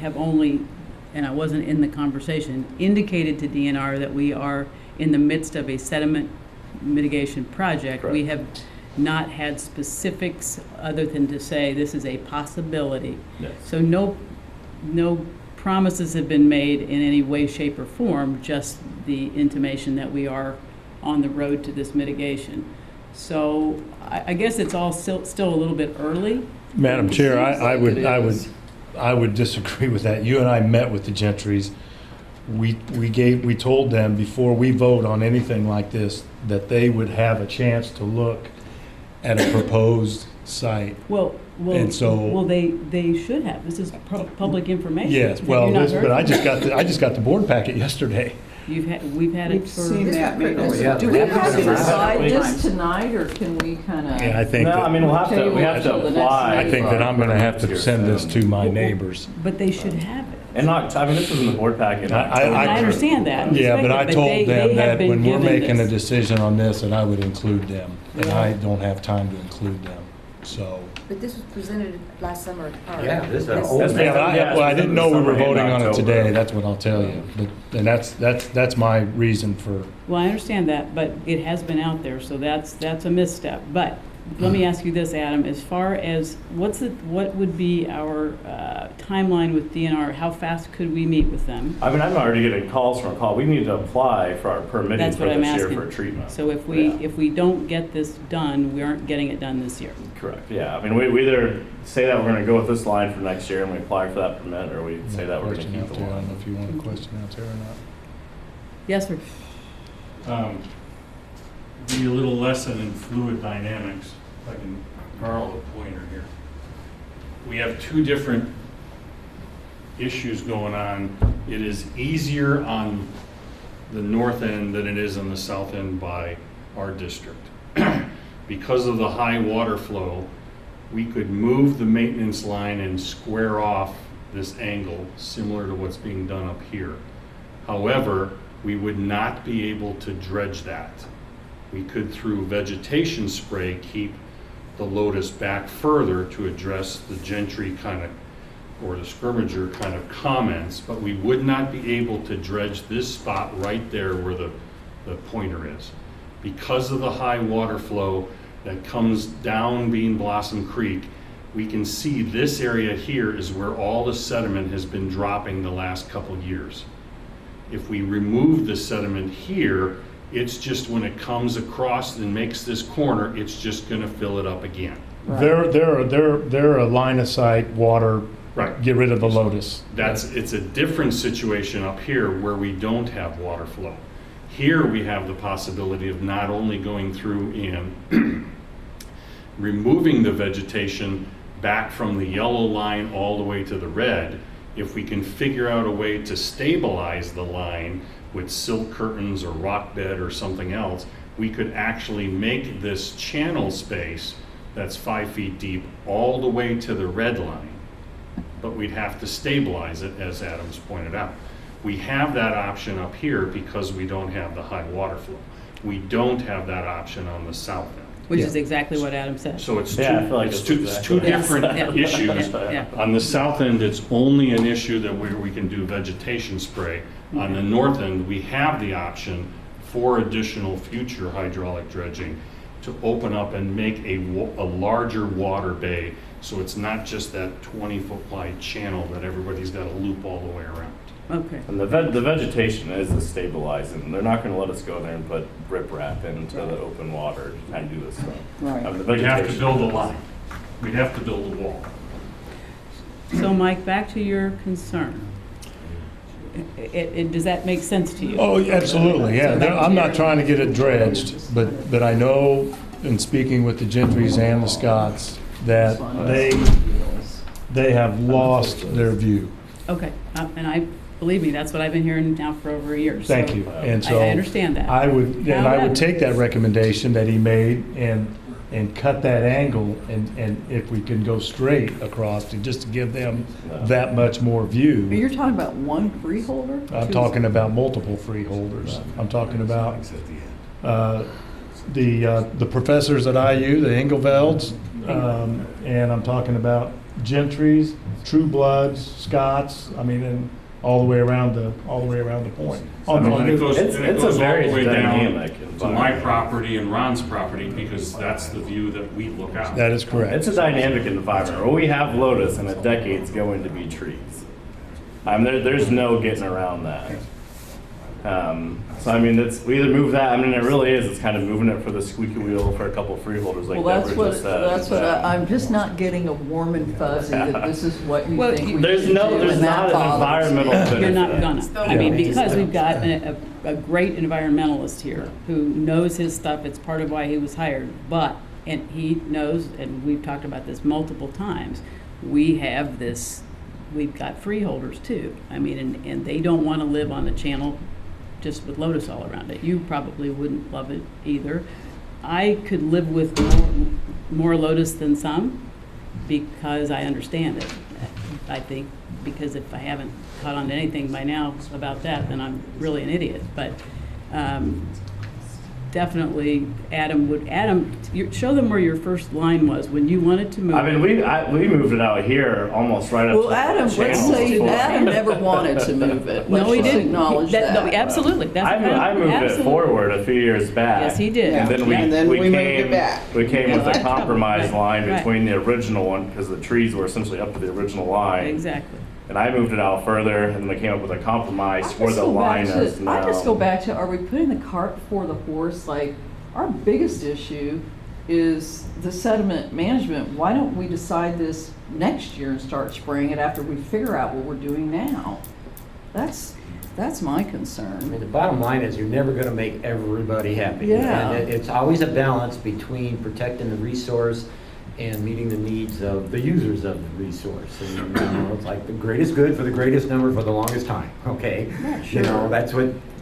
have only, and I wasn't in the conversation, indicated to DNR that we are in the midst of a sediment mitigation project. Correct. We have not had specifics other than to say this is a possibility. Yes. So no promises have been made in any way, shape, or form, just the intimation that we are on the road to this mitigation. So I guess it's all still a little bit early. Madam Chair, Seems like it is. I would disagree with that. You and I met with the Gentrys. We told them before we vote on anything like this, that they would have a chance to look at a proposed site. And so- they should have. This is public information. Yes, Have well, you not this, heard but from I just got the board packet yesterday. we've had it We've for. seen that maybe. do we have to decide Wait. this tonight, or can we kind of? And I think No, I mean, that, we have to Until the next apply. I think that I'm gonna have to send this to my neighbors. But they should have it. And I mean, this was in the board packet. in I- October. I understand that. Yeah, but I But told they them have that been when we're given making a this. decision on this, that I would include them. And I don't have time to include them, so. But this was presented last summer. or- Yeah, this is an Yes. old- That's Yeah, based on- I didn't know we were Summer and voting on it October. today, that's what I'll tell you. But, and that's my reason for, Well, I understand that, but it has been out there, so that's a misstep. But let me ask you this, Adam, as far as what would be our timeline with DNR? How fast could we meet with them? I mean, I'm already getting calls from a call. We need to apply for our permitting That's for what I'm this year asking. for treatment. So if Yeah. we don't get this done, we aren't getting it done this year. Correct, yeah. I mean, we either say that we're gonna go with this line for next year and we apply for that permit, or we say that we're gonna question keep out the there, I don't know line. if you want a question out there or not. Yes, sir. Be a little lesson in fluid dynamics, if I can borrow a pointer here. We have two different issues going on. It is easier on the north end than it is on the south end by our district. Because of the high water flow, we could move the maintenance line and square off this angle, similar to what's being done up here. However, we would not be able to dredge that. We could, through vegetation spray, keep the lotus back further to address the Gentry kind of, or the Skirminger kind of comments, but we would not be able to dredge this spot right there where the pointer is. Because of the high water flow that comes down Bean Blossom Creek, we can see this area here is where all the sediment has been dropping the last couple years. If we remove the sediment here, it's just when it comes across and makes this corner, it's just gonna fill it up again. They're a line of sight water, Right. get rid of the lotus. It's a different situation up here where we don't have water flow. Here, we have the possibility of not only going through and removing the vegetation back from the yellow line all the way to the red, if we can figure out a way to stabilize the line with silk curtains or rock bed or something else, we could actually make this channel space that's 5 feet deep all the way to the red line. But we'd have to stabilize it, as Adams pointed out. We have that option up here because we don't have the high water flow. We don't have that option on the south end. Which is exactly what Adam said. So it's Yeah, I feel like it's it's two exactly- different Yeah. issues. Yeah. On the south end, it's only an issue that where we can do vegetation spray. On the north end, we have the option for additional future hydraulic dredging to open up and make a larger water bay, so it's not just that 20-foot wide channel that everybody's got to loop all the way around. Okay. And the vegetation is the stabilizing. They're not gonna let us go there and put riprap into the open water and do this stuff. Right. The We'd have to vegetation build a is- line. We'd have to build a wall. So Mike, back to your concern. Does that make sense to you? Oh, absolutely, yeah. So back to I'm not your- trying to get it dredged, but I know, in speaking with the Gentrys and the Scotts, that they have lost their view. Okay, and believe me, that's what I've been hearing now for over a year. Thank so you. And so I understand that. I would However- take that recommendation that he made and cut that angle, and if we can go straight across, and just to give them that much more But view. you're talking about one freeholder? I'm talking about multiple freeholders. I'm talking about the professors at IU, the Engelvelds, and I'm talking about Gentrys, True Bloods, Scots. I mean, and all the way around the point. And it goes, It's- and it it's a goes all very the way down dynamic to my environment. property and Ron's property, because that's the view that we look out. That is correct. It's a dynamic environment. Where we have Lotus, in a decade's going to be trees. There's no getting around that. So I mean, we either move that. I mean, it really is. It's kind of moving it for the squeaky wheel for a couple freeholders, like Well, Deborah just said. that's what I'm just not getting a warm and fuzzy that this is what you Well, think we There's should no, do, there's and that not an bothers me. environmental benefit. You're not gonna. I mean, Yeah. because we've got a great environmentalist here who knows his stuff. It's part of why he was hired. And he knows, and we've talked about this multiple times, we've got freeholders too. I mean, and they don't want to live on a channel just with Lotus all around it. You probably wouldn't love it either. I could live with more Lotus than some because I understand it, I think, because if I haven't caught on to anything by now about that, then I'm really an idiot. But definitely, show them where your first line was when you wanted to move. I mean, we moved it out here almost right up to Well, the Adam, let's channels say before. Adam never wanted to move it. No, Let's he just didn't. acknowledge No, that. absolutely. That's I moved it absolutely. forward a few years back. Yes, he did. And then we, Yeah. And then we moved came, it back. we came with Yeah. a compromise Right, line right. between the original one, because the trees were essentially up to the original line. Exactly. And I moved it out further, and then we came up with a compromise where the line is now. I just go back to, are we putting the cart before the horse? Like, our biggest issue is the sediment management. Why don't we decide this next year and start spraying it after we figure out what we're doing now? That's my I concern. mean, the bottom line is you're never gonna make everybody happy. Yeah. And it's always a balance between protecting the resource and meeting the needs of the users of the resource. And, it's like the greatest good for the greatest number for the longest time, okay? Yeah, You know, sure.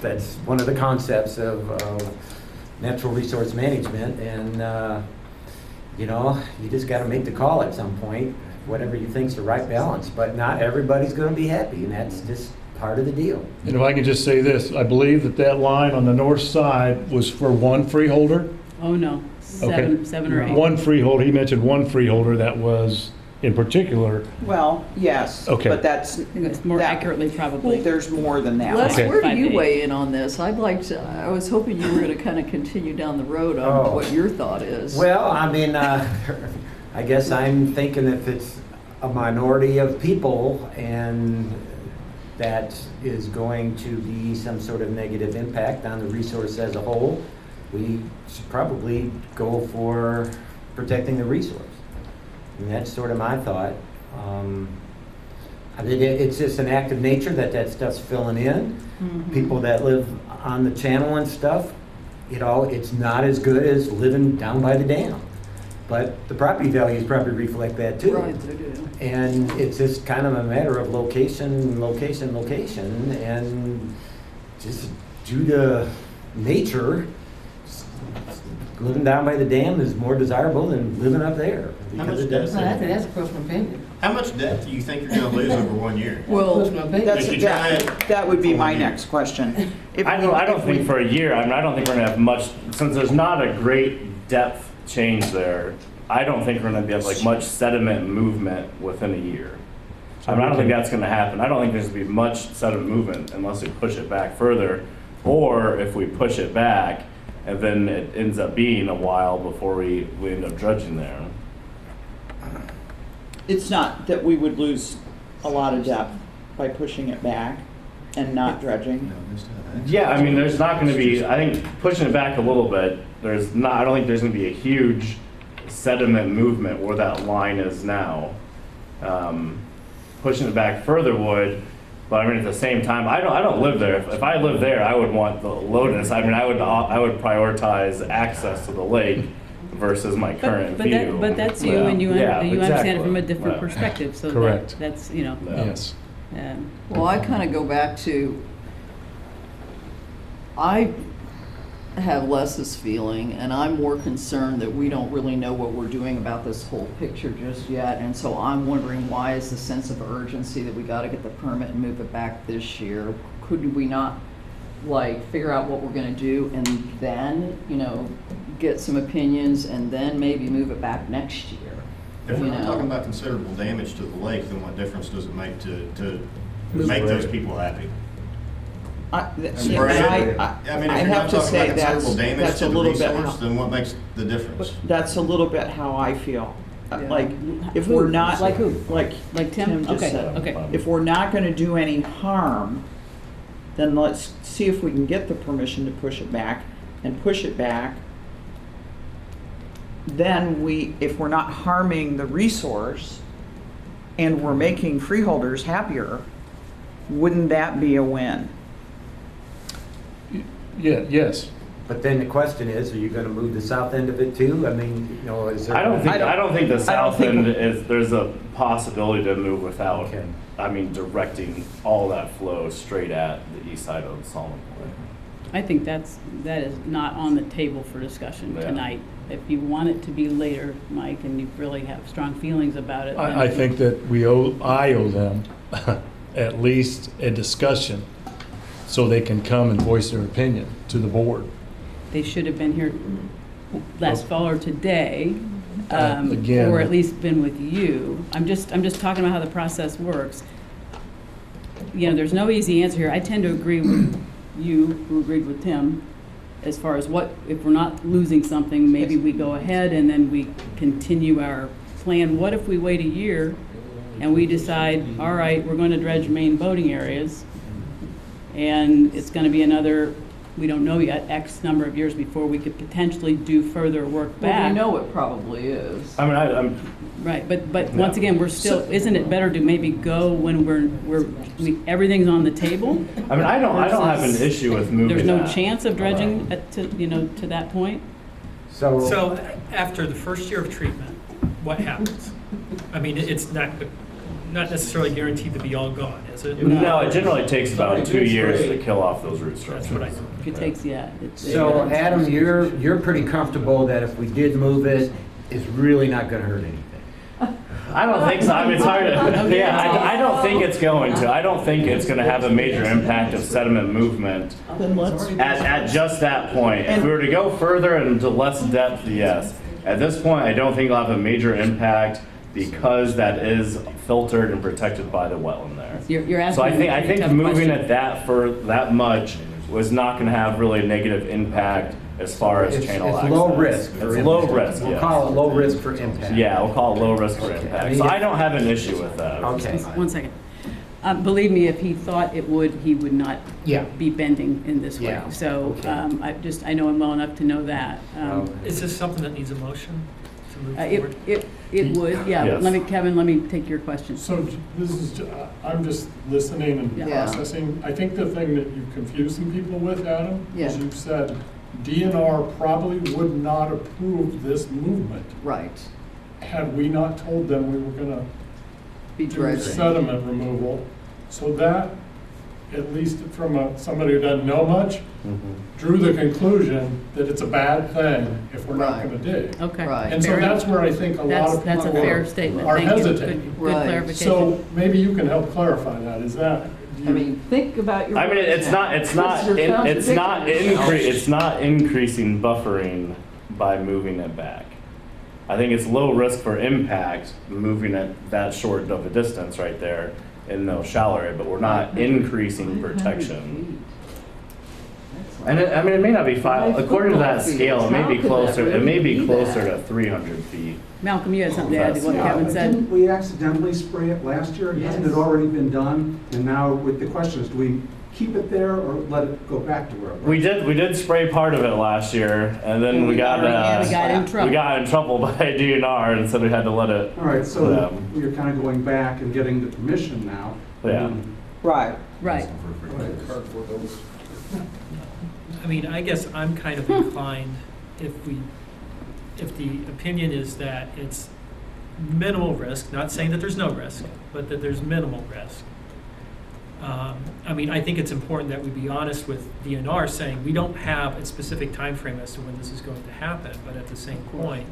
that's one of the concepts of natural resource management, and, you just gotta make the call at some point, whatever you think's the right balance, but not everybody's gonna be happy, and that's just part of the deal. And if I can just say this, I believe that line on the north side was for one freeholder. Oh, no. Okay. Seven or eight. One freeholder, he mentioned one freeholder that was in particular. Well, yes. Okay. But that's. I think it's more that- accurately probably. There's more than that. Les, Okay. where do 5 you days. weigh in on this? I was hoping you were gonna kind of continue down the road on Oh. what your thought is. Well, I mean, I guess I'm thinking if it's a minority of people and that is going to be some sort of negative impact on the resource as a whole, we should probably go for protecting the resource. And that's sort of my thought. I mean, it's just an act of nature that stuff's filling in. Mhm. People that live on the channel and stuff, it's not as good as living down by the dam. But the property values probably reflect that too. Right, they do. And it's just kind of a matter of location, and just due to nature, living down by the dam is more desirable than living up there. How because much it does- depth? a personal opinion. How much depth do you think you're gonna lose over 1 year? Well, Personal opinion. that's, If you try that would be for my 1 year. next question. If I we- don't if we- think for a year, I don't think we're gonna have much, since there's not a great depth change there, I don't think we're gonna have like much sediment movement within a year. I mean, I don't think that's gonna happen. I don't think there's gonna be much sediment movement unless we push it back further. Or if we push it back and then it ends up being a while before we end up dredging there. It's not that we would lose a lot of depth by pushing it back and not dredging. Yeah, I mean, there's not gonna be, I think pushing it back a little bit, I don't think there's gonna be a huge sediment movement where that line is now. pushing it back further would. But I mean, at the same time, I don't live there. If I lived there, I would want the Lotus. I mean, I would prioritize access to the lake versus my current view. But that's you, Yeah. and you Yeah, understand it from a exactly. different Yeah. perspective, so Correct. that's, Yes. Well, I kind of go back to, I have Les's feeling, and I'm more concerned that we don't really know what we're doing about this whole picture just yet. And so I'm wondering, why is the sense of urgency that we got to get the permit and move it back this year? Couldn't we not, like, figure out what we're going to do and then, get some opinions and then maybe move it back next year? If we're You not know. talking about considerable damage to the lake, then what difference does it make to Move make it. those people happy? I mean, have if you're not to talking say about considerable damage that's to a the little bit resource, how, then what makes the difference? that's a little bit how I feel. Yeah. Like, if Who? we're not. Like who? Like Like Tim? just Okay, said. okay. If we're not gonna do any harm, then let's see if we can get the permission to push it back and push it back. Then if we're not harming the resource and we're making freeholders happier, wouldn't that be a win? Yeah, yes. But then the question is, are you gonna move the south end of it too? I mean, is there? I don't think the south think- end is, there's a possibility to move without, Okay. I mean, directing all that flow straight at the east side of Solomon Point. I think that is not on the table for discussion Yeah. tonight. If you want it to be later, Mike, and you really have strong feelings about it. then I think that I owe them at least a discussion so they can come and voice their opinion to the board. They should have been here last fall or today, Again. or at least been with you. I'm just talking about how the process works. There's no easy answer here. I tend to agree with you, who agreed with Tim, as far as if we're not losing something, maybe we go ahead and then we continue our plan. What if we wait a year and we decide, all right, we're going to dredge main boating areas, and it's going to be another, we don't know yet, X number of years before we could potentially do further work Well, back. we know it probably is. I mean, I'm Right, but Yeah. once again, we're still, isn't it better to maybe go when everything's on the table? I mean, I don't have an versus issue with moving There's no that. chance of dredging to that point? So after the first year of treatment, what happens? I mean, it's not necessarily guaranteed to be all gone, is it? No, it generally takes about Somebody 2 gets years to sprayed. kill off those root That's what I structures. know. It takes, So Adam, you're pretty comfortable that if we did move it, it's really not gonna hurt anything? I don't think so. I mean, it's hard to, yeah, I don't think it's going to. I don't think it's going to have a major impact of sediment movement Then let's. at just that point. If we were to go further and into less depth, yes. At this point, I don't think it'll have a major impact because that is filtered and protected by the wetland there. You're asking. So I a very think tough moving question. it that much was not going to have really a negative impact as far as channel access. It's low risk. for It's low impact. risk, We'll yes. call it low risk for impact. Yeah, we'll call it low risk for impact. So I don't have an issue with that. Okay. One second. Believe me, if he thought it would, he would not Yeah. be bending in this way. Yeah, So okay. I know him well enough to know that. Is this something that needs a motion to move It forward? it would, yeah. Yes. Kevin, let me take your question. So this is, I'm just listening and Yeah. processing. I think the thing that you're confusing people with, Adam, is Yeah. you've said DNR probably would not approve this movement Right. had we not told them we were gonna Be do dredging. sediment removal. So that, at least from somebody who doesn't know much, drew the conclusion that it's a bad thing if we're not Right. gonna dig. Okay. Right. And so Fair that's enough. where I think a lot of That's a people fair statement. are Thank you. hesitating. Good Right. clarification. So maybe you can help clarify that. Is that? I mean, think about your. I mean, it's not increasing buffering by moving it back. I think it's low risk for impact, moving it that short of a distance right there in the shallow area, but we're not increasing protection. And it may not be according to that scale, it may be closer to 300 feet. Malcolm, you had something to add to what Yeah, Kevin said? Didn't we accidentally spray it last year? Hasn't it already been done? And now with the question is, do we keep it there or let it go back to where it was? We did spray part of it last year, and then we got we got in trouble. we got in trouble by DNR, and so we had to let it. All right, so you're kind of going back and getting the permission now. Yeah. Right. Right. I mean, I guess I'm kind of inclined, if the opinion is that it's minimal risk, not saying that there's no risk, but that there's minimal risk. I mean, I think it's important that we be honest with DNR, saying we don't have a specific time frame as to when this is going to happen, but at the same point,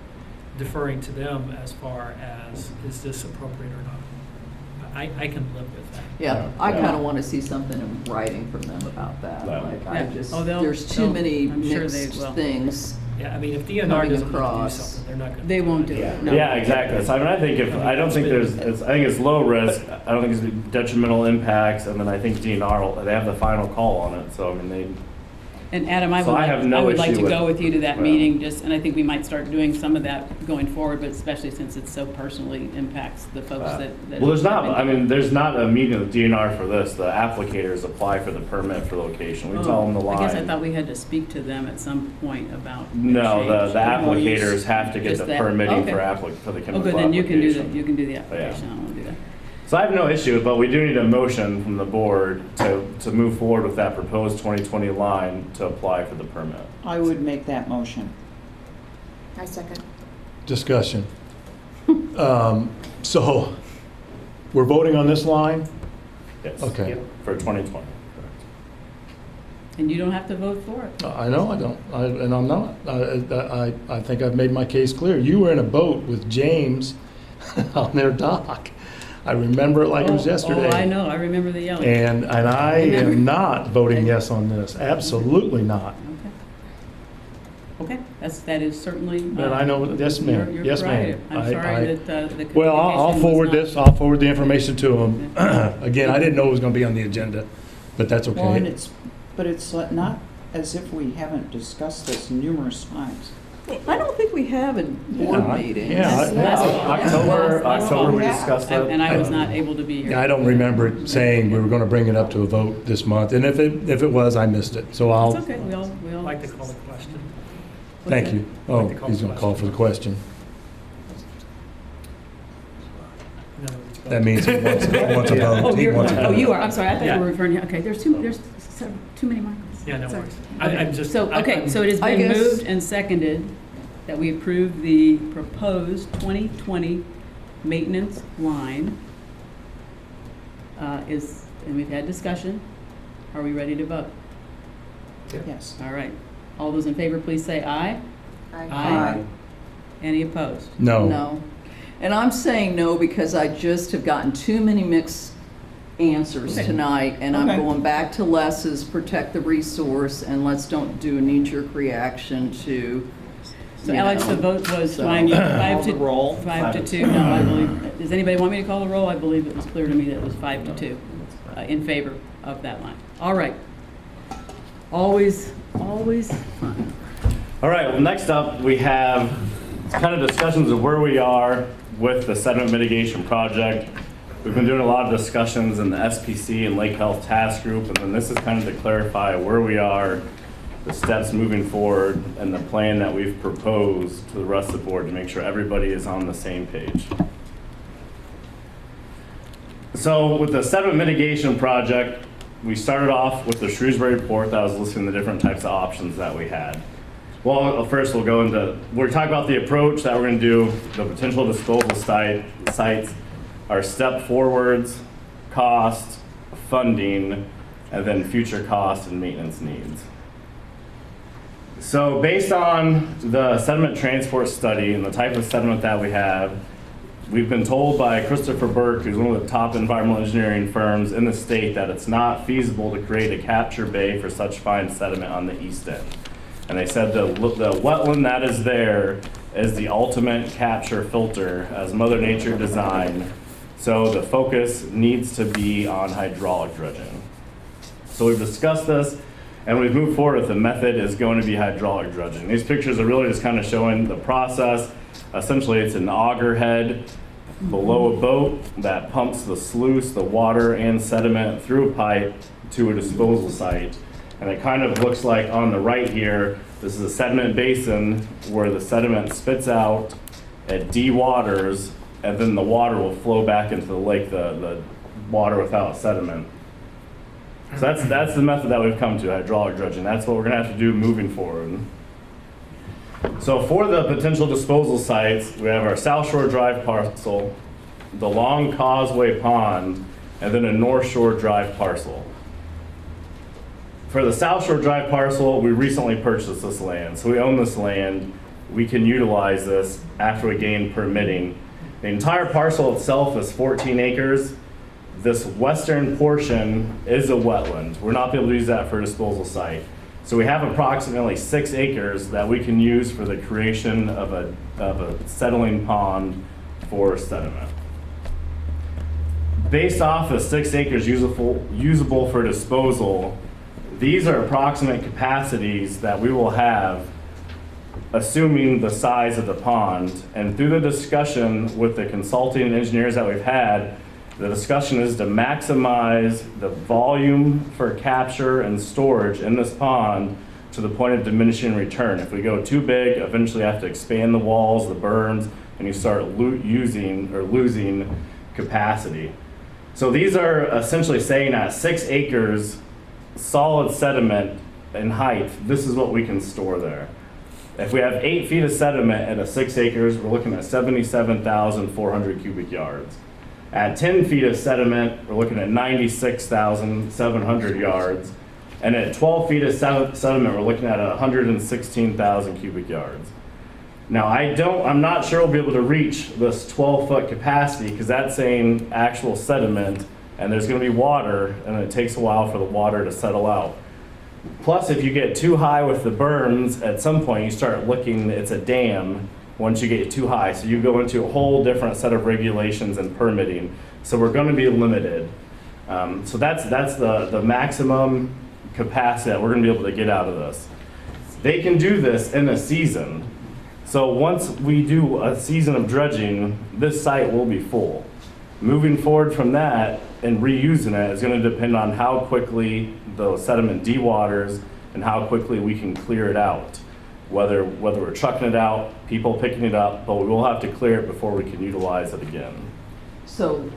deferring to them as far as, is this appropriate or not? I can live with that. Yeah, I kind of want to see something in writing from them about that. Yeah. Like, Yeah. there's too many I'm sure they mixed will. things. Yeah, I mean, if DNR Coming doesn't want to do across. something, they're not going to. They won't do it, no. Yeah, exactly. So I mean, I don't think I think it's low risk. I don't think it's detrimental impacts, and then I think DNR they have the final call on it. So I mean, And Adam, I So I have no would like issue to with go it. with you to that Yeah. meeting, and I think we might start doing some of that going forward, but especially since it so personally impacts the folks that. well, there's not. have I been- mean, there's not a meeting with DNR for this. The applicators apply for the permit for location. We tell them the line. I guess I thought we had to speak to them at some point about. the No, change. the applicators have to get Just the that? permitting Okay. for the Oh, chemical good, then you can do application. the, you can do the Yeah. application, I don't want to do that. So I have no issue, but we do need a motion from the board to move forward with that proposed 2020 line to apply for the permit. I would make that motion. I second. Discussion. So, we're voting on this line? Yes. Okay. Yep, for 2020. And you don't have to vote for it. I know I don't, and I'm not. I think I've made my case clear. You were in a boat with James on their dock. I remember it like it was yesterday. Oh, I know, I remember the yelling. And I Remember? am not voting yes on this, absolutely not. Okay, that is certainly. But I know, yes ma'am, You're yes ma'am. right. I'm sorry that the. Well, I'll communication was forward not- this, I'll forward the information to him. Again, I didn't know it was gonna be on the agenda, but that's Well, and okay. it's not as if we haven't discussed this numerous times. I don't think we have in board meetings. October we discussed it. And I was not able to be here. I don't remember it saying we were gonna bring it up to a vote this month, and if it was, I missed it, so I'll, It's okay, we all. I'd like to call the question. thank you. Oh, he's gonna call for the question. In other words, That means he wants a vote. Oh, He wants a oh, vote. you are, I'm sorry, I thought Yeah. you were referring, okay, there's too many microphones. Yeah, no Sorry. worries. I'm just. So, okay, so it has I been guess- moved and seconded that we approve the proposed 2020 maintenance line. And we've had discussion. Are we ready to vote? Yes. All right. All those in favor, please say aye. Aye. Any opposed? No. No. And I'm saying no because I just have gotten too many mixed answers Okay. tonight, and I'm Okay. going back to Les's protect the resource, and let's don't do a knee-jerk reaction to, So you Alex, know. the vote was So- fine, five Call the to, roll. 5-2, no, I believe, does anybody want me to call the roll? I believe it was clear to me that it was 5-2 in favor of that line. All right. Always fun. All right, well, next up, we have kind of discussions of where we are with the sediment mitigation project. We've been doing a lot of discussions in the SPC and Lake Health Task Group, and then this is kind of to clarify where we are, the steps moving forward, and the plan that we've proposed to the rest of the board to make sure everybody is on the same page. So with the sediment mitigation project, we started off with the Shrewsbury report that was listing the different types of options that we had. Well, first we'll talk about the approach that we're going to do, the potential disposal sites, our step forwards, cost, funding, and then future costs and maintenance needs. So based on the sediment transport study and the type of sediment that we have, we've been told by Christopher Burke, who's one of the top environmental engineering firms in the state, that it's not feasible to create a capture bay for such fine sediment on the east end. And they said the wetland that is there is the ultimate capture filter as Mother Nature designed. So the focus needs to be on hydraulic dredging. So we've discussed this, and we've moved forward with the method is going to be hydraulic dredging. These pictures are really just kind of showing the process. Essentially, it's an auger head below a boat that pumps the sluice, the water and sediment through a pipe to a disposal site. And it kind of looks like on the right here, this is a sediment basin where the sediment spits out, it dewaters, and then the water will flow back into the lake, the water without sediment. So that's the method that we've come to, hydraulic dredging. That's what we're gonna have to do moving forward. So for the potential disposal sites, we have our South Shore Drive parcel, the Long Causeway Pond, and then a North Shore Drive parcel. For the South Shore Drive parcel, we recently purchased this land. So we own this land. We can utilize this after we gain permitting. The entire parcel itself is 14 acres. This western portion is a wetland. We're not able to use that for a disposal site. So we have approximately 6 acres that we can use for the creation of a settling pond for sediment. Based off of 6 acres usable for disposal, these are approximate capacities that we will have, assuming the size of the pond. And through the discussion with the consulting engineers that we've had, the discussion is to maximize the volume for capture and storage in this pond to the point of diminishing return. If we go too big, eventually you have to expand the walls, the berms, and you start losing capacity. So these are essentially saying at 6 acres, solid sediment in height, this is what we can store there. If we have 8 feet of sediment at a 6 acres, we're looking at 77,400 cubic yards. At 10 feet of sediment, we're looking at 96,700 yards. And at 12 feet of sediment, we're looking at 116,000 cubic yards. Now, I'm not sure we'll be able to reach this 12-foot capacity because that's saying actual sediment, and there's going to be water, and it takes a while for the water to settle out. Plus, if you get too high with the berms, at some point you start looking, it's a dam once you get too high. So you go into a whole different set of regulations and permitting. So we're going to be limited. So that's the maximum capacity that we're going to be able to get out of this. They can do this in a season. So once we do a season of dredging, this site will be full. Moving forward from that and reusing it is going to depend on how quickly the sediment dewaters and how quickly we can clear it out. Whether we're trucking it out, people picking it up, but we will have to clear it before we can utilize it again. So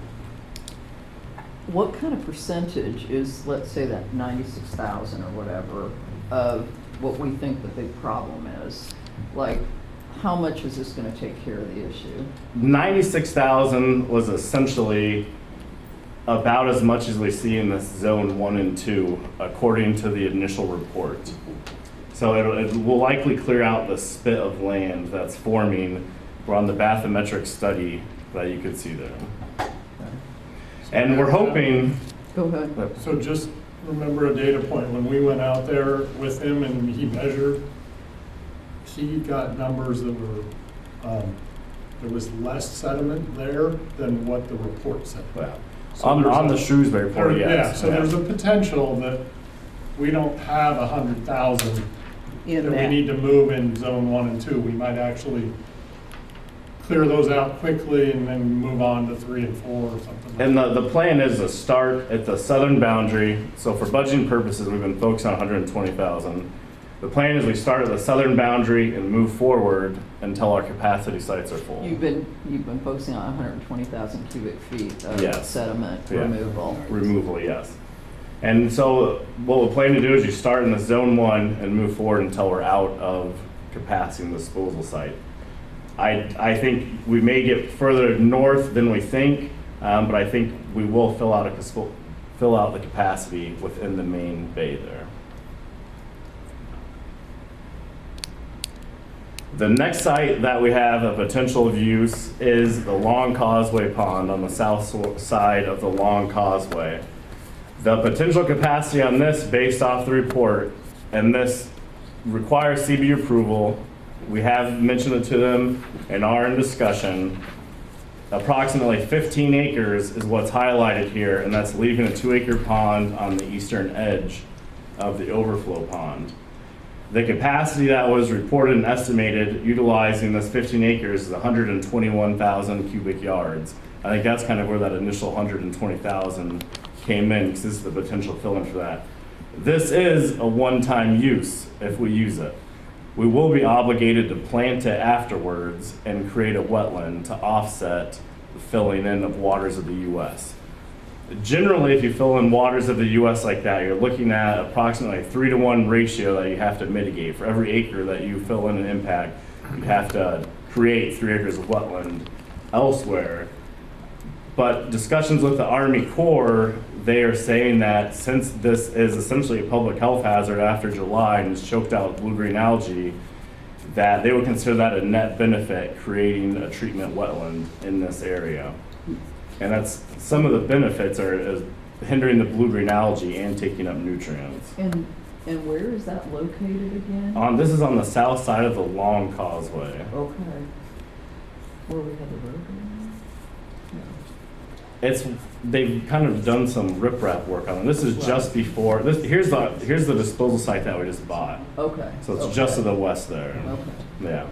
what kind of percentage is, let's say, that 96,000 or whatever, of what we think the big problem is? Like, how much is this going to take care of the issue? 96,000 was essentially about as much as we see in this zone 1 and 2, according to the initial report. So it will likely clear out the spit of land that's forming on the bathymetric study that you could see there. And we're hoping. Go ahead. So just remember a data point. When we went out there with him and he measured, he got numbers that were, there was less sediment there than what the report said. Yeah. So on the Shrewsbury report, yes. Yeah, so there's a potential that we don't have 100,000 that we need to move in zone 1 and 2. We might actually clear those out quickly and then move on to 3 and 4 or something. And the plan is to start at the southern boundary. So for budgeting purposes, we've been focused on 120,000. The plan is we start at the southern boundary and move forward until our capacity sites are full. You've been focusing on 120,000 cubic feet of sediment removal. Removal, yes. And so what we're planning to do is you start in the zone 1 and move forward until we're out of capacity in the disposal site. I think we may get further north than we think, but I think we will fill out the capacity within the main bay there. The next site that we have a potential of use is the Long Causeway Pond on the south side of the Long Causeway. The potential capacity on this, based off the report, and this requires CB approval. We have mentioned it to them and are in discussion. Approximately 15 acres is what's highlighted here, and that's leaving a 2-acre pond on the eastern edge of the overflow pond. The capacity that was reported and estimated utilizing this 15 acres is 121,000 cubic yards. I think that's kind of where that initial 120,000 came in, because this is the potential fill-in for that. This is a one-time use if we use it. We will be obligated to plant it afterwards and create a wetland to offset the filling in of waters of the US. Generally, if you fill in waters of the US like that, you're looking at approximately a 3-to-1 ratio that you have to mitigate. For every acre that you fill in an impact, you have to create 3 acres of wetland elsewhere. But discussions with the Army Corps, they are saying that since this is essentially a public health hazard after July and is choked out with blue-green algae, that they would consider that a net benefit, creating a treatment wetland in this area. And that's, some of the benefits are hindering the blue-green algae and taking up nutrients. And where is that located again? This is on the south side of the Long Causeway. Okay. Where we have the road going? They've kind of done some riprap work on it. This is just before, here's the disposal site that we just bought. Okay. So it's just to the west there. Okay. Yeah.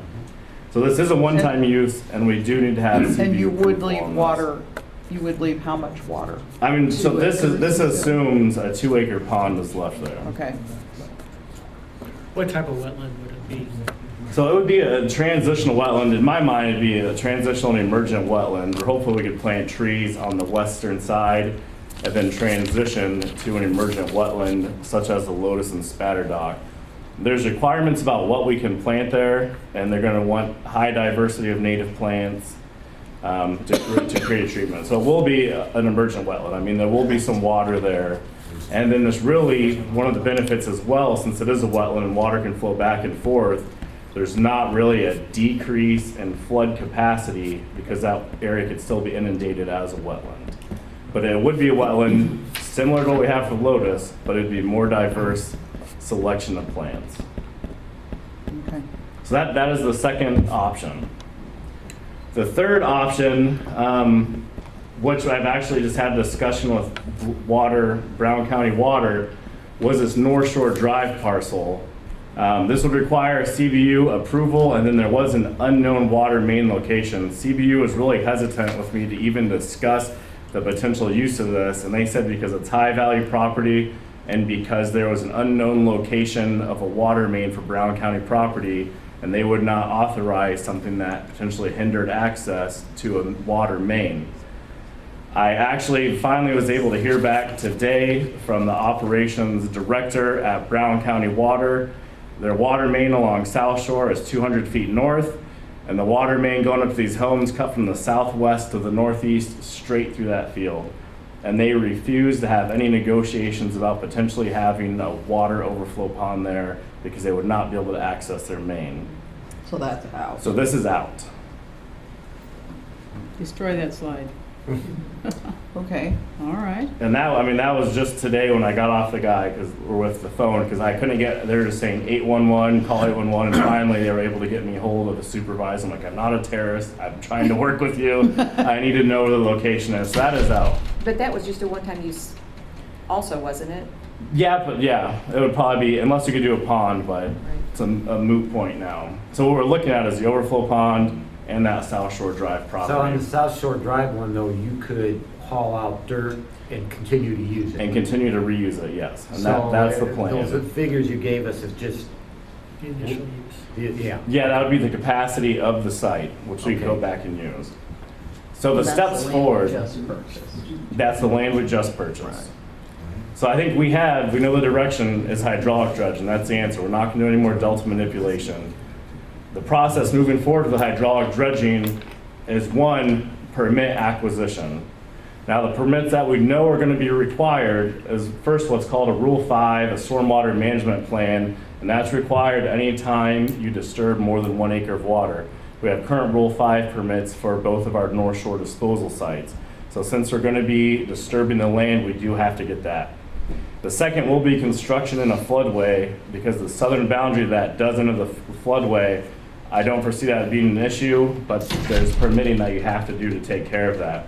So this is a one-time use, and we do need to have CBU And you would approval leave on this. water, you would leave how much water? I mean, so this assumes a 2-acre pond is left there. Okay. What type of wetland would it be? So it would be a transitional wetland. In my mind, it'd be a transitional and emergent wetland where hopefully we could plant trees on the western side and then transition to an emergent wetland such as the lotus and spatterdock. There's requirements about what we can plant there, and they're going to want high diversity of native plants to create a treatment. So it will be an emergent wetland. I mean, there will be some water there. And then there's really one of the benefits as well, since it is a wetland and water can flow back and forth, there's not really a decrease in flood capacity because that area could still be inundated as a wetland. But it would be a wetland similar to what we have for Lotus, but it'd be more diverse selection of plants. Okay. So that is the second option. The third option, which I've actually just had a discussion with Brown County Water, was this North Shore Drive parcel. This would require CBU approval, and then there was an unknown water main location. CBU was really hesitant with me to even discuss the potential use of this, and they said because it's high value property and because there was an unknown location of a water main for Brown County property, and they would not authorize something that potentially hindered access to a water main. I actually finally was able to hear back today from the operations director at Brown County Water. Their water main along South Shore is 200 feet north, and the water main going up to these homes cut from the southwest to the northeast straight through that field. And they refuse to have any negotiations about potentially having a water overflow pond there because they would not be able to access their main. So that's out. So this is out. Destroy that slide. Okay. All right. And that was just today when I got off the guy with the phone, because I couldn't get, they were just saying 811, call 811, and finally they were able to get me hold of a supervisor. I'm like, I'm not a terrorist, I'm trying to work with you, I need to know where the location is. So that is out. But that was just a one-time use also, wasn't it? Yeah, but yeah, it would probably be, unless you could do a pond, but it's a moot point now. So what we're looking at is the overflow pond and that South Shore Drive property. So on the South Shore Drive one though, you could haul out dirt and continue to use it. And continue to reuse it, yes. And So that's the plan. Those figures you gave us is just, The initial use. yeah. Yeah, that would be the capacity of the site, which we could go Okay. back and use. So the That's steps the land forward, we just purchased. that's the land we just purchased. So I think we know the direction is hydraulic dredge, and that's the answer. We're not gonna do any more delta manipulation. The process moving forward with hydraulic dredging is one, permit acquisition. Now the permits that we know are gonna be required is first what's called a Rule 5, a stormwater management plan, and that's required anytime you disturb more than 1 acre of water. We have current Rule 5 permits for both of our North Shore disposal sites. So since we're gonna be disturbing the land, we do have to get that. The second will be construction in a floodway, because the southern boundary of that does enter the floodway. I don't foresee that being an issue, but there's permitting that you have to do to take care of that.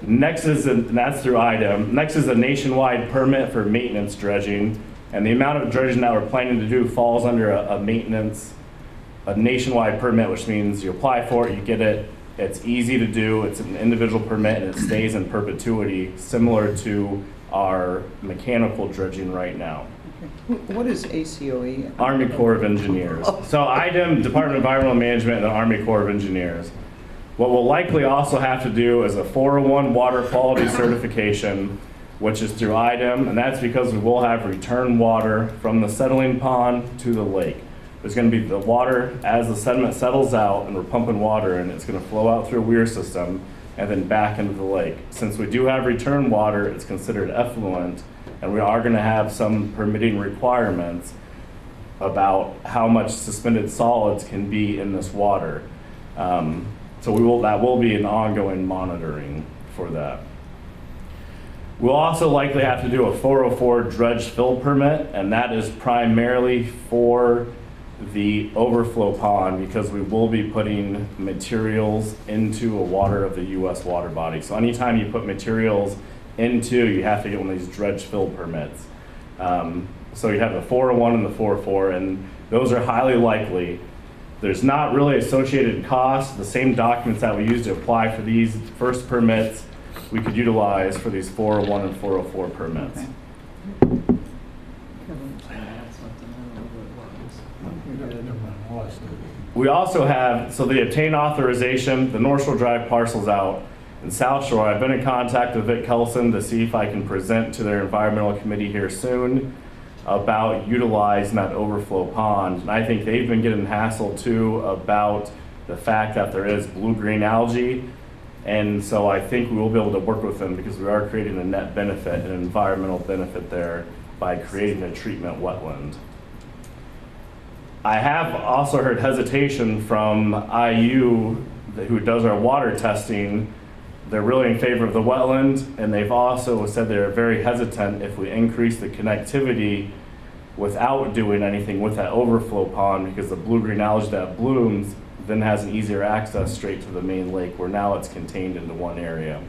Next is, and that's through IDEM, next is a nationwide permit for maintenance dredging, and the amount of dredging that we're planning to do falls under a nationwide permit, which means you apply for it, you get it, it's easy to do, it's an individual permit, and it stays in perpetuity, similar to our mechanical dredging right now. What is ACOE? Army Corps of Engineers. So IDEM, Department of Environmental Management, and the Army Corps of Engineers. What we'll likely also have to do is a 401 water quality certification, which is through IDEM, and that's because we will have return water from the settling pond to the lake. There's going to be the water, as the sediment settles out and we're pumping water in, it's going to flow out through a weir system and then back into the lake. Since we do have return water, it's considered effluent, and we are going to have some permitting requirements about how much suspended solids can be in this water. So that will be an ongoing monitoring for that. We'll also likely have to do a 404 dredge fill permit, and that is primarily for the overflow pond because we will be putting materials into a water of the U.S. water body. So anytime you put materials into, you have to get one of these dredge fill permits. So you have the 401 and the 404, and those are highly likely. There's not really associated costs. The same documents that we use to apply for these first permits, we could utilize for these 401 and 404 permits. Okay. We also have, so the obtain authorization, the North Shore Drive parcel's out. In South Shore, I've been in contact with Vic Kelson to see if I can present to their environmental committee here soon about utilizing that overflow pond. And I think they've been getting hassled too about the fact that there is blue-green algae. And so I think we will be able to work with them because we are creating a net benefit, an environmental benefit there by creating a treatment wetland. I have also heard hesitation from IU, who does our water testing. They're really in favor of the wetland, and they've also said they're very hesitant if we increase the connectivity without doing anything with that overflow pond, because the blue-green algae that blooms then has an easier access straight to the main lake, where now it's contained into one area.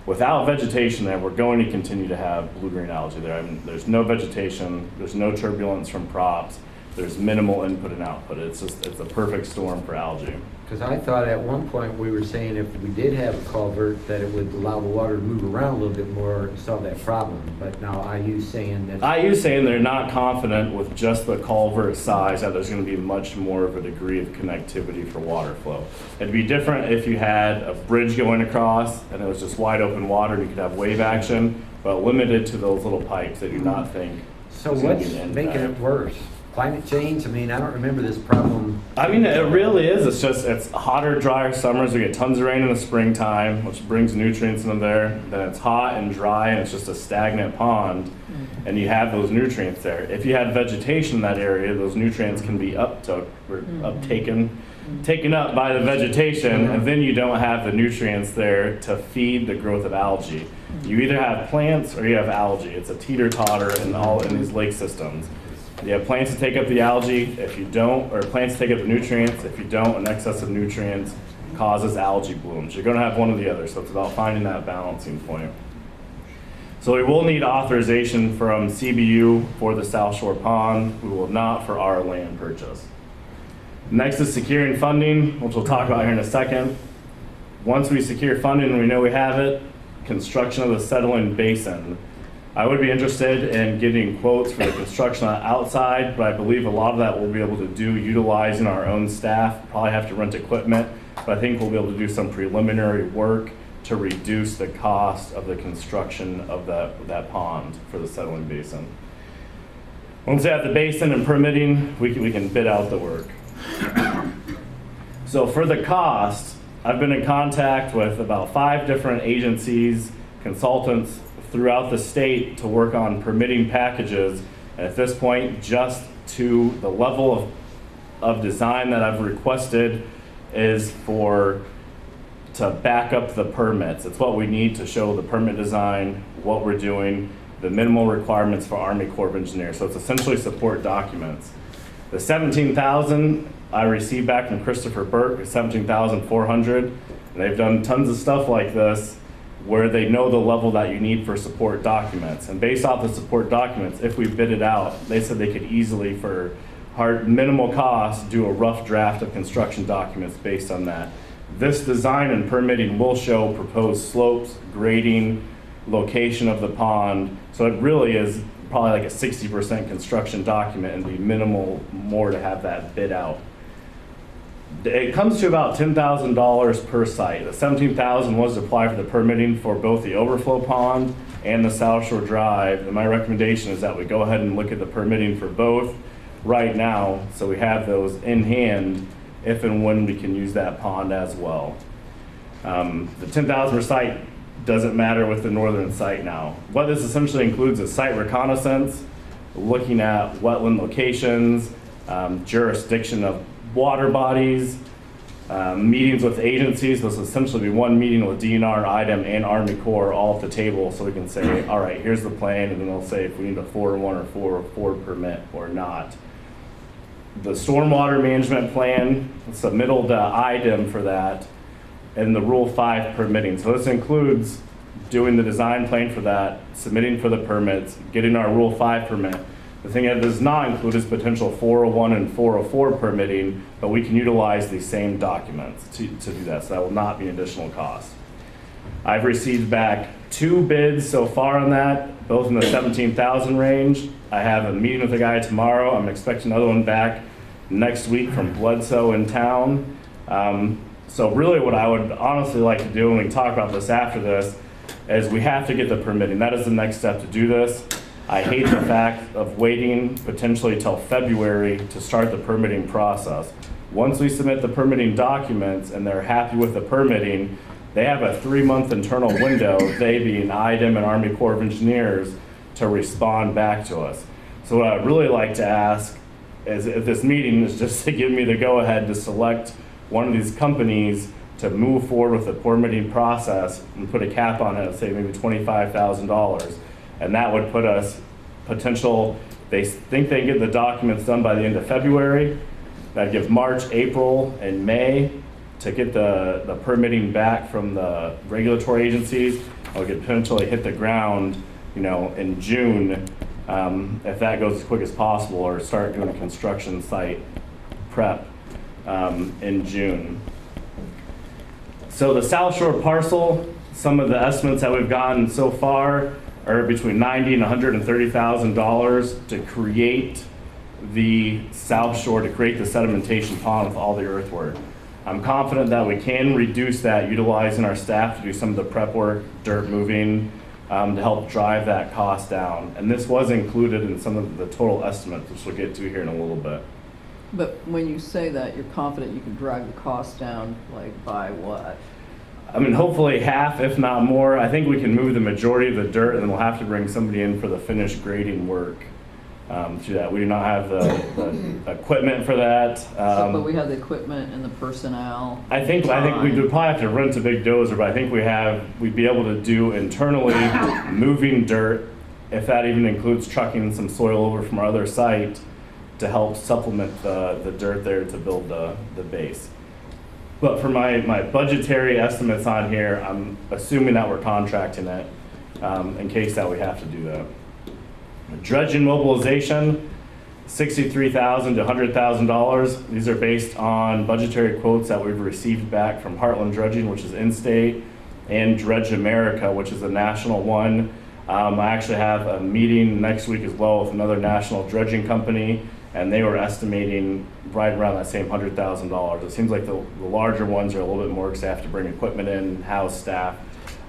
Without vegetation there, we're going to continue to have blue-green algae there. I mean, there's no vegetation, there's no turbulence from props, there's minimal input and output. It's a perfect storm for algae. Because I thought at one point we were saying if we did have a culvert, that it would allow the water to move around a little bit more and solve that problem. But now IU's saying that... IU's saying they're not confident with just the culvert size that there's going to be much more of a degree of connectivity for water flow. It'd be different if you had a bridge going across and it was just wide open water and you could have wave action, but limited to those little pipes that you do not think... So what's making it worse? Climate change? I mean, I don't remember this problem. I mean, it really is. It's hotter, drier summers. We get tons of rain in the springtime, which brings nutrients into there. Then it's hot and dry, and it's just a stagnant pond, and you have those nutrients there. If you had vegetation in that area, those nutrients can be taken up by the vegetation, and then you don't have the nutrients there to feed the growth of algae. You either have plants or you have algae. It's a teeter-totter in these lake systems. You have plants to take up the algae. If you don't, or plants take up the nutrients. If you don't, an excess of nutrients causes algae blooms. You're going to have one or the other, so it's about finding that balancing point. So we will need authorization from CBU for the South Shore Pond. We will not for our land purchase. Next is securing funding, which we'll talk about here in a second. Once we secure funding and we know we have it, construction of the settling basin. I would be interested in getting quotes for the construction outside, but I believe a lot of that we'll be able to do utilizing our own staff. Probably have to rent equipment, but I think we'll be able to do some preliminary work to reduce the cost of the construction of that pond for the settling basin. Once we have the basin and permitting, we can bid out the work. So for the cost, I've been in contact with about 5 different agencies, consultants throughout the state to work on permitting packages. And at this point, just to the level of design that I've requested is to back up the permits. It's what we need to show the permit design, what we're doing, the minimal requirements for Army Corps of Engineers. So it's essentially support documents. The $17,000 I received back from Christopher Burke is $17,400. And they've done tons of stuff like this where they know the level that you need for support documents. And based off the support documents, if we bid it out, they said they could easily, for minimal cost, do a rough draft of construction documents based on that. This design and permitting will show proposed slopes, grading, location of the pond. So it really is probably like a 60% construction document and be minimal more to have that bid out. It comes to about $10,000 per site. The $17,000 was to apply for the permitting for both the overflow pond and the South Shore Drive. And my recommendation is that we go ahead and look at the permitting for both right now, so we have those in hand if and when we can use that pond as well. The 10,000 per site doesn't matter with the northern site now. What this essentially includes is site reconnaissance, looking at wetland locations, jurisdiction of water bodies, meetings with agencies. This will essentially be one meeting with DNR, IDEM, and Army Corps all at the table, so we can say, all right, here's the plan, and then they'll say if we need a 4-1 or 4-4 permit or not. The stormwater management plan, submittal to IDEM for that, and the Rule 5 permitting. So this includes doing the design plan for that, submitting for the permits, getting our Rule 5 permit. The thing that does not include is potential 401 and 404 permitting, but we can utilize these same documents to do that, so that will not be an additional cost. I've received back 2 bids so far on that, both in the 17,000 range. I have a meeting with the guy tomorrow. I'm expecting another one back next week from Bledsoe in town. So really what I would honestly like to do, and we can talk about this after this, is we have to get the permitting. That is the next step to do this. I hate the fact of waiting potentially till February to start the permitting process. Once we submit the permitting documents and they're happy with the permitting, they have a 3-month internal window, they being IDEM and Army Corps of Engineers, to respond back to us. So what I'd really like to ask is if this meeting is just to give me the go-ahead to select one of these companies to move forward with the permitting process and put a cap on it, say maybe $25,000. And that would put us potential, they think they can get the documents done by the end of February. That'd give March, April, and May to get the permitting back from the regulatory agencies. We could potentially hit the ground, in June, if that goes as quick as possible, or start doing a construction site prep in June. So the South Shore parcel, some of the estimates that we've gotten so far are between $90,000 and $130,000 to create the South Shore, to create the sedimentation pond with all the earthwork. I'm confident that we can reduce that utilizing our staff to do some of the prep work, dirt moving, to help drive that cost down. And this was included in some of the total estimates, which we'll get to here in a little bit. But when you say that, you're confident you can drive the cost down, like by what? I mean, hopefully half, if not more. I think we can move the majority of the dirt, and then we'll have to bring somebody in for the finished grading work to that. We do not have the equipment for that. But we have the equipment and the personnel. I think we would probably have to rent a big dozer, but I think we'd be able to do internally moving dirt, if that even includes trucking some soil over from our other site to help supplement the dirt there to build the base. But for my budgetary estimates on here, I'm assuming that we're contracting it in case that we have to do that. Dredging mobilization, $63,000 to $100,000. These are based on budgetary quotes that we've received back from Heartland Dredging, which is in-state, and Dredge America, which is a national one. I actually have a meeting next week as well with another national dredging company, and they were estimating right around that same $100,000. It seems like the larger ones are a little bit more because they have to bring equipment in, house staff,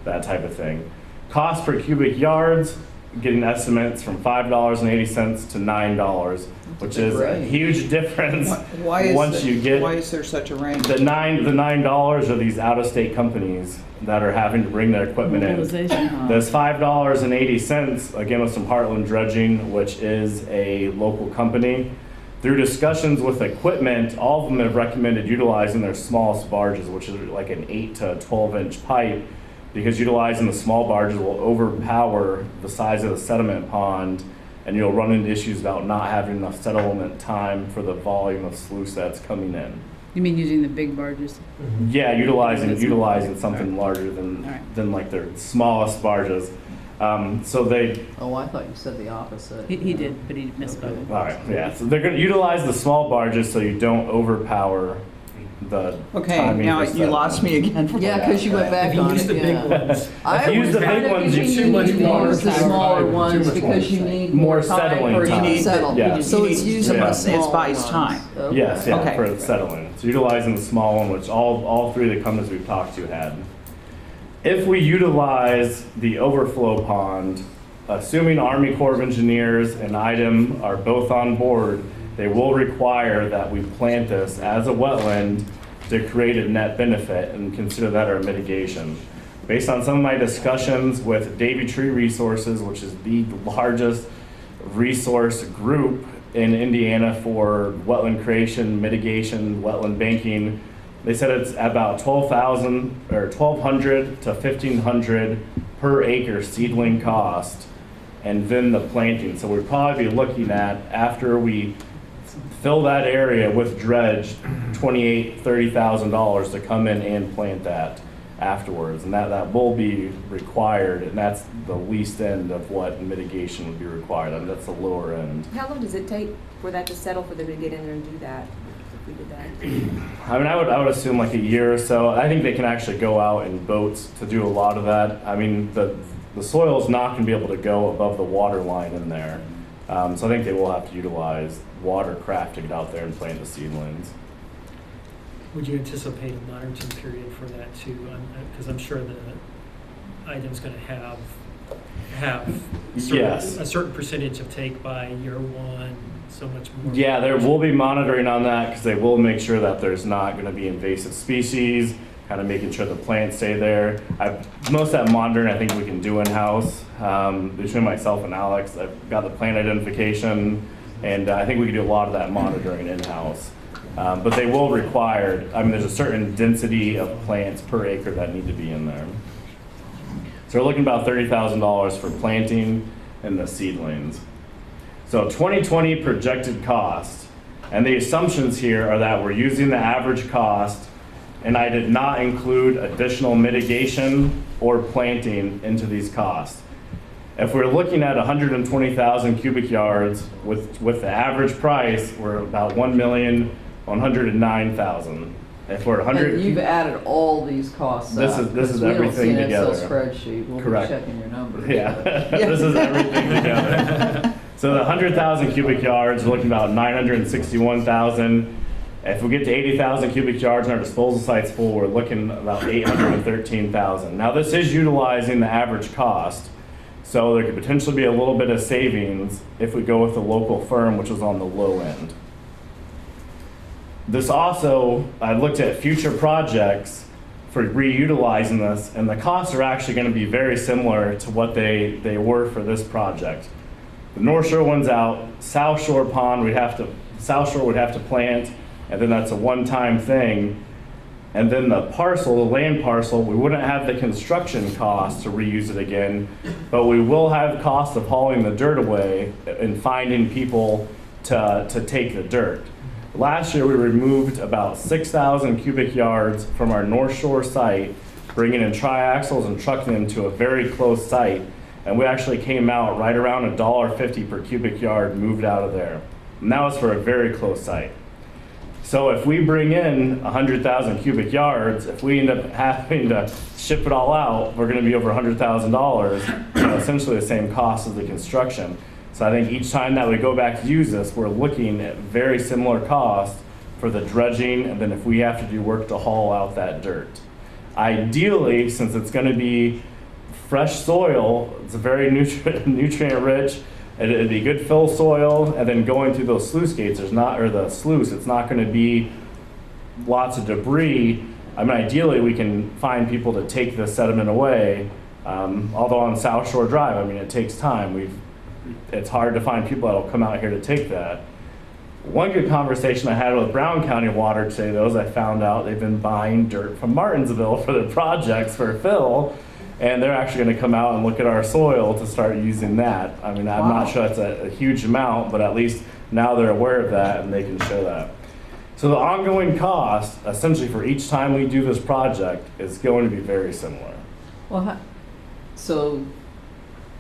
that type of thing. Cost per cubic yards, getting estimates from $5.80 to $9, which is a huge difference. Why is there such a range? The $9 are these out-of-state companies that are having to bring their equipment in. There's $5.80, again with some Heartland Dredging, which is a local company. Through discussions with equipment, all of them have recommended utilizing their smallest barges, which is like an 8 to 12-inch pipe, because utilizing the small barges will overpower the size of the sediment pond, and you'll run into issues about not having enough settlement time for the volume of sluice that's coming in. You mean using the big barges? Yeah, utilizing something larger than like their smallest barges. So they. Oh, I thought you said the opposite. He did, but he misspoke. All right, yeah. So they're going to utilize the small barges so you don't overpower the Okay, timing now for you lost me again. Yeah, because you went back If you on use it, the big yeah. ones, I If you use was the big kind of ones, you thinking too much you need water to use the time. smaller Too ones much because water you time. need More more time settling for it time. to settle. Yeah. So it's You need using some- the it smaller buys ones. time. Okay. Yes, yeah, Okay. for the settling. So utilizing the small one, which all three of the companies we've talked to had. If we utilize the overflow pond, assuming Army Corps of Engineers and IDEM are both on board, they will require that we plant this as a wetland to create a net benefit and consider that our mitigation. Based on some of my discussions with Davy Tree Resources, which is the largest resource group in Indiana for wetland creation, mitigation, wetland banking, they said it's about 12,000 or 1,200 to 1,500 per acre seedling cost, and then the planting. So we'd probably be looking at, after we fill that area with dredge, $28,000, $30,000 to come in and plant that afterwards, and that will be required, and that's the least end of what mitigation would be required. I mean, that's the lower end. How long does it take for that to settle for them to get in there and do that? If we did that? I mean, I would assume like a year or so. I think they can actually go out in boats to do a lot of that. I mean, the soil's not going to be able to go above the water line in there. So I think they will have to utilize watercraft to get out there and plant the seedlings. would you anticipate a monitoring period for that too? Because I'm sure the item's going to have Yes. a certain percentage of take by year one, so much more. Yeah, there will be monitoring on that because they will make sure that there's not going to be invasive species, kind of making sure the plants stay there. Most of that monitoring I think we can do in-house. Between myself and Alex, I've got the plant identification, and I think we can do a lot of that monitoring in-house. But they will require, I mean, there's a certain density of plants per acre that need to be in there. So we're looking about $30,000 for planting and the seedlings. So 2020 projected cost, and the assumptions here are that we're using the average cost, and I did not include additional mitigation or planting into these costs. If we're looking at 120,000 cubic yards with the average price, we're about 1,109,000. If we're 100, And you've added all these costs This up, is because everything We don't see an Excel together. spreadsheet, we'll Correct. be checking your numbers. Yeah, this is everything together. So the 100,000 cubic yards, we're looking about 961,000. If we get to 80,000 cubic yards and our disposal site's full, we're looking about 813,000. Now this is utilizing the average cost, so there could potentially be a little bit of savings if we go with the local firm, which is on the low end. This also, I looked at future projects for reutilizing this, and the costs are actually going to be very similar to what they were for this project. The North Shore one's out. South Shore Pond, South Shore would have to plant, and then that's a one-time thing. And then the land parcel, we wouldn't have the construction cost to reuse it again, but we will have cost of hauling the dirt away and finding people to take the dirt. Last year, we removed about 6,000 cubic yards from our North Shore site, bringing in triaxles and trucking them to a very close site. And we actually came out right around $1.50 per cubic yard moved out of there. And that was for a very close site. So if we bring in 100,000 cubic yards, if we end up having to ship it all out, we're going to be over $100,000, essentially the same cost as the construction. So I think each time that we go back to use this, we're looking at very similar costs for the dredging, and then if we have to do work to haul out that dirt. Ideally, since it's going to be fresh soil, it's a very nutrient rich, it'd be good fill soil, and then going through those sluice gates, it's not going to be lots of debris. I mean, ideally, we can find people to take the sediment away, although on South Shore Drive, I mean, it takes time. It's hard to find people that'll come out here to take that. One good conversation I had with Brown County Water today, though, is I found out they've been buying dirt from Martinsville for their projects for fill, and they're actually going to come out and look at our soil to start using that. I mean, I'm not sure that's a huge amount, but at least now they're aware of that and they can show that. So the ongoing cost, essentially for each time we do this project, is going to be very similar. Well, so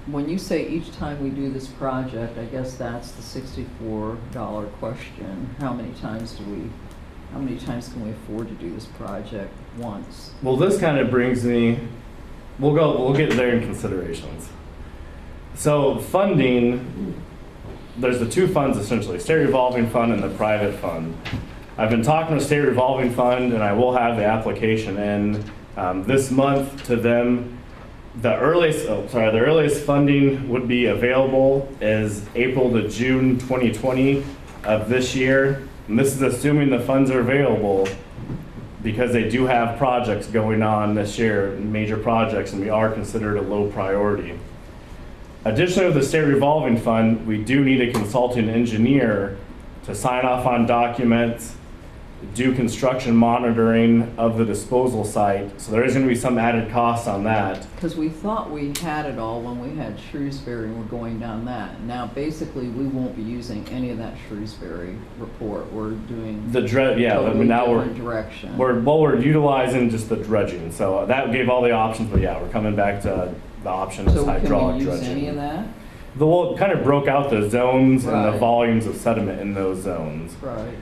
when you say each time we do this project, I guess that's the $64 question. How many times do we How many times can we afford to do this project once? Well, this kind of brings me, we'll get there in considerations. So funding, there's the two funds essentially, state revolving fund and the private fund. I've been talking to state revolving fund and I will have the application in this month to them. The earliest funding would be available is April to June 2020 of this year. And this is assuming the funds are available because they do have projects going on this year, major projects, and we are considered a low priority. Additionally, with the state revolving fund, we do need a consulting engineer to sign off on documents, do construction monitoring of the disposal site. So there is going to be some added cost on that. Because we thought we had it all when we had Shrewsbury and we're going down that. Now, basically, we won't be using any of that Shrewsbury report. We're doing The dredge, yeah. I totally mean, now different direction. we're utilizing just the dredging. So that gave all the options, but yeah, we're coming back to the option of So hydraulic can we use dredging. any of that? Well, kind of broke out the zones and the Right. volumes of sediment in those zones. Right.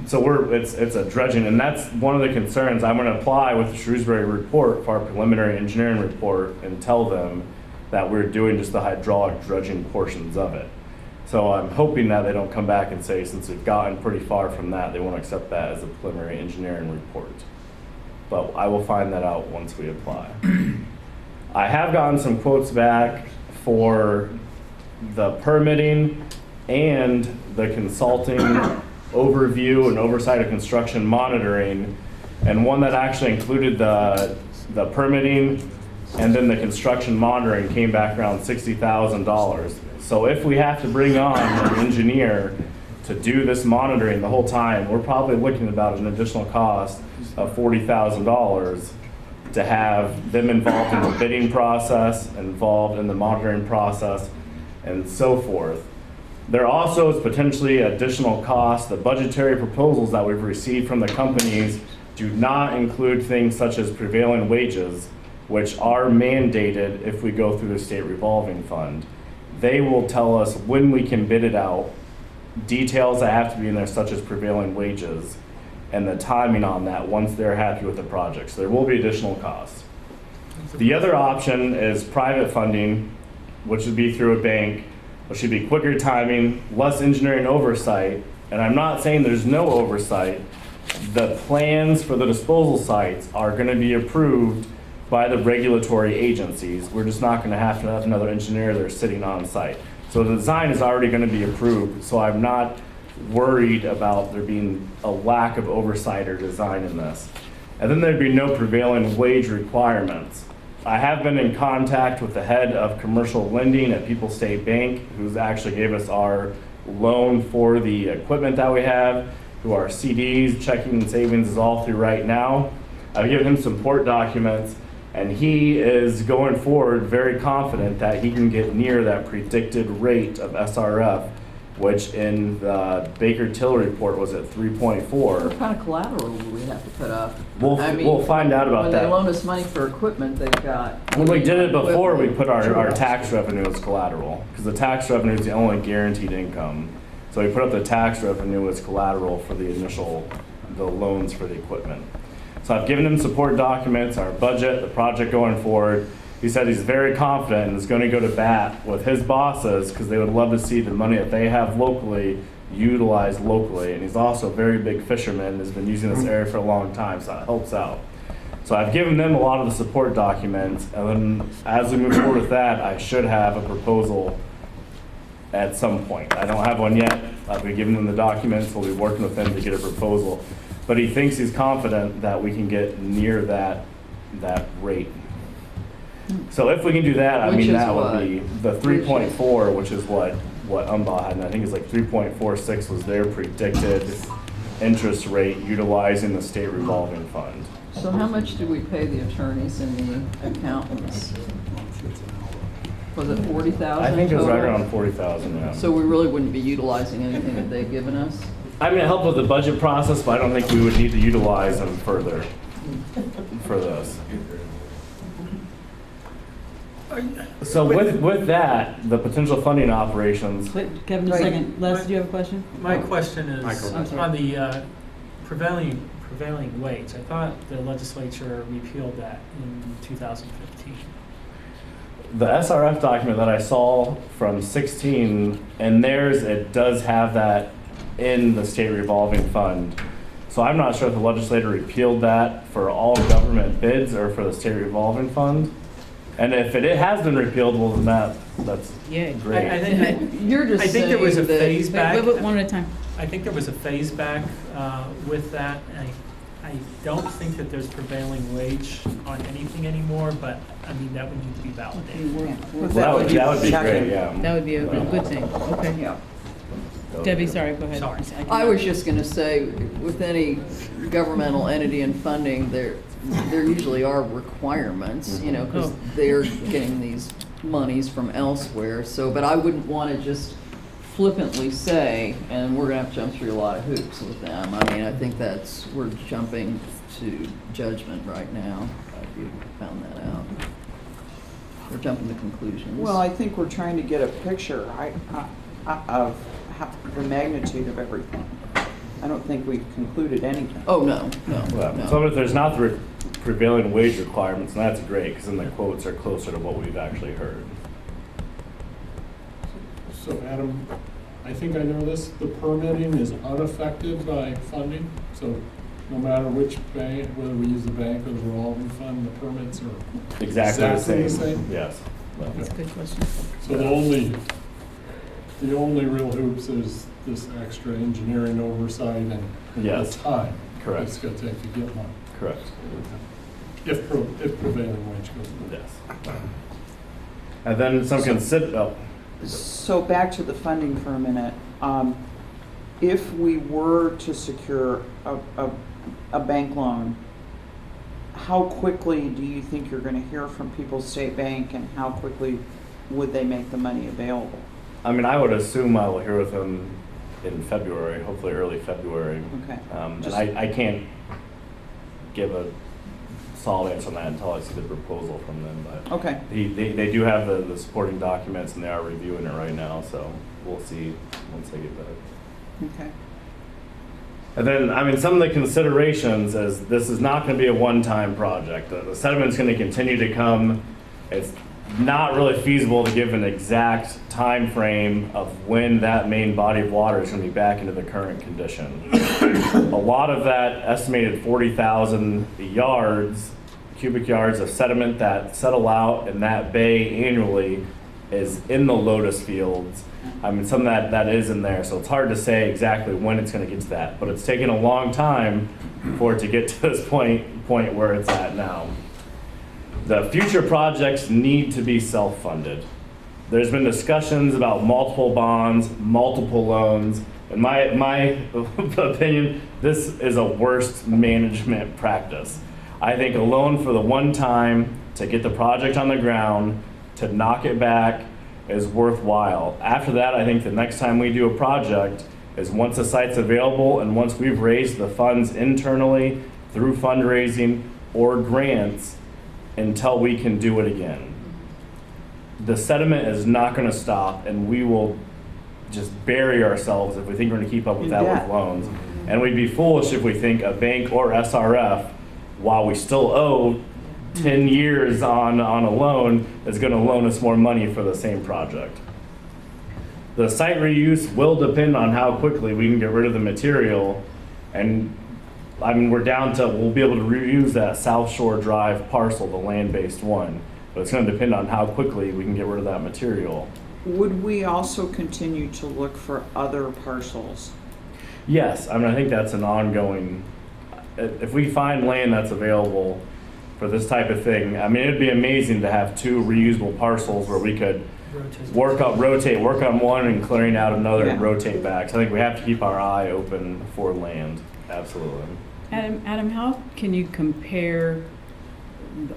So it's a dredging, and that's one of the concerns. I'm going to apply with the Shrewsbury report for our preliminary engineering report and tell them that we're doing just the hydraulic dredging portions of it. So I'm hoping that they don't come back and say, since we've gotten pretty far from that, they won't accept that as a preliminary engineering report. But I will find that out once we apply. I have gotten some quotes back for the permitting and the consulting overview and oversight of construction monitoring, and one that actually included the permitting and then the construction monitoring came back around $60,000. So if we have to bring on an engineer to do this monitoring the whole time, we're probably looking at about an additional cost of $40,000 to have them involved in the bidding process, involved in the monitoring process, and so forth. There also is potentially additional costs. The budgetary proposals that we've received from the companies do not include things such as prevailing wages, which are mandated if we go through the state revolving fund. They will tell us when we can bid it out, details that have to be in there such as prevailing wages, and the timing on that once they're happy with the project. So there will be additional costs. The other option is private funding, which would be through a bank, which should be quicker timing, less engineering oversight. And I'm not saying there's no oversight. The plans for the disposal sites are going to be approved by the regulatory agencies. We're just not going to have another engineer there sitting on site. So the design is already going to be approved. So I'm not worried about there being a lack of oversight or design in this. And then there'd be no prevailing wage requirements. I have been in contact with the head of commercial lending at People's State Bank, who's actually gave us our loan for the equipment that we have, who our CDs, checking and savings is all through right now. I've given him support documents, and he is going forward very confident that he can get near that predicted rate of SRF, which in the Baker Till report was at 3.4. What kind of collateral do we have to put up? We'll find out about when that. they loan us money for equipment, they've got. When we did it before, we equipment. put our tax revenue as collateral, because the tax revenue is the only guaranteed income. So we put up the tax revenue as collateral for the loans for the equipment. So I've given him support documents, our budget, the project going forward. He said he's very confident and is going to go to bat with his bosses because they would love to see the money that they have locally utilized locally. And he's also a very big fisherman and has been using this area for a long time, so that helps out. So I've given them a lot of the support documents, and then as we move forward with that, I should have a proposal at some point. I don't have one yet. I've been giving them the documents. We'll be working with them to get a proposal. But he thinks he's confident that we can get near that rate. So if we can do that, I mean, that would be the 3.4, which is what UMBA had, and I think it's like 3.46 was their predicted interest rate utilizing the state revolving fund. So how much do we pay the attorneys and the accountants? Was it 40,000? I think it was right total? around 40,000, yeah. So we really wouldn't be utilizing anything that they've given us? I mean, it helped with the budget process, but I don't think we would need to utilize them further for this. So with that, the potential funding operations. Wait, Kevin, a second. Les, do you have a question? My question is, I'm sorry. on the prevailing wage. I thought the legislature repealed that in 2015. The SRF document that I saw from 16, and theirs, it does have that in the state revolving fund. So I'm not sure if the legislature repealed that for all government bids or for the state revolving fund. And if it has been repealed, well, then that's Yay. great. I think, You're just I think there was a saying that- phase back. Wait, one at a time. I think there was a phase back with that. I don't think that there's prevailing wage on anything anymore, but I mean, that would need to be validated. Well, That would be shocking. great, yeah. That would be a good thing. Okay. Yeah. Debbie, sorry, go ahead. Sorry. I was just going to say, with any governmental entity and funding, there usually are requirements, you know, because they're getting these monies from elsewhere. So, but I wouldn't want to just flippantly say, and we're going to have to jump through a lot of hoops with them. I mean, I think we're jumping to judgment right now, if you found that out. We're jumping to conclusions. Well, I think we're trying to get a picture of the magnitude of everything. I don't think we've concluded anything. Oh, no. So if there's not the prevailing wage requirements, then that's great, because then the quotes are closer to what we've actually heard. So Adam, I think I know this, the permitting is unaffected by funding, so no matter which bank, whether we use the bank or the revolving fund, the permits are Exactly the the same. same? Yes. That's a good question. So the only real hoops is this extra engineering oversight and the Yes. time. Correct. It's gonna take to get one, Correct. if prevailing wage goes up. Yes. And then some So back to the funding for a minute. If we were to secure a bank loan, how quickly do you think you're going to hear from People's State Bank, and how quickly would they make the money available? I mean, I would assume I will hear with them in February, hopefully early February. Okay. And I can't give a solid answer on that until I see the proposal from them, but Okay. they do have the supporting documents, and they are reviewing it right now, so we'll see once they get that. Okay. And then, I mean, some of the considerations is this is not going to be a one-time project. The sediment's going to continue to come. It's not really feasible to give an exact time frame of when that main body of water is going to be back into the current condition. A lot of that estimated 40,000 cubic yards of sediment that settle out in that bay annually is in the lotus fields. I mean, some of that is in there, so it's hard to say exactly when it's going to get to that, but it's taken a long time for it to get to this point where it's at now. The future projects need to be self-funded. There's been discussions about multiple bonds, multiple loans. In my opinion, this is a worst management practice. I think a loan for the one time to get the project on the ground, to knock it back, is worthwhile. After that, I think the next time we do a project is once the site's available and once we've raised the funds internally through fundraising or grants until we can do it again. The sediment is not going to stop, and we will just bury ourselves if we think we're going to keep up with that with loans. And we'd be foolish if we think a bank or SRF, while we still owe 10 years on a loan, is going to loan us more money for the same project. The site reuse will depend on how quickly we can get rid of the material, and I mean, we'll be able to reuse that South Shore Drive parcel, the land-based one, but it's going to depend on how quickly we can get rid of that material. Would we also continue to look for other parcels? Yes, I mean, I think that's an ongoing, if we find land that's available for this type of thing, I mean, it'd be amazing to have two reusable parcels where we could work on one and clearing out another and rotate back. So I think we have to keep our eye open for land, absolutely. Adam, how can you compare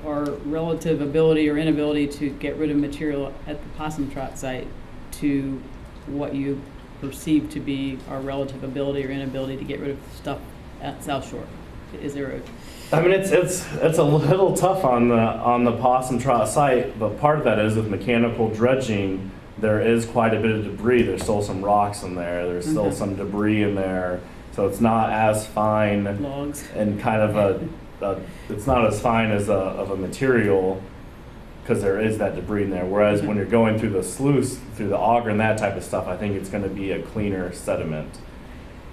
our relative ability or inability to get rid of material at the Possum Trot site to what you perceive to be our relative ability or inability to get rid of stuff at South Shore? Is there a... I mean, it's a little tough on the Possum Trot site, but part of that is with mechanical dredging, there is quite a bit of debris. There's still some rocks in there. There's still some debris in there. So So it's not as fine Logs. and kind of it's not as fine as of a material because there is that debris in there. Whereas when you're going through the sluice, through the auger and that type of stuff, I think it's going to be a cleaner sediment.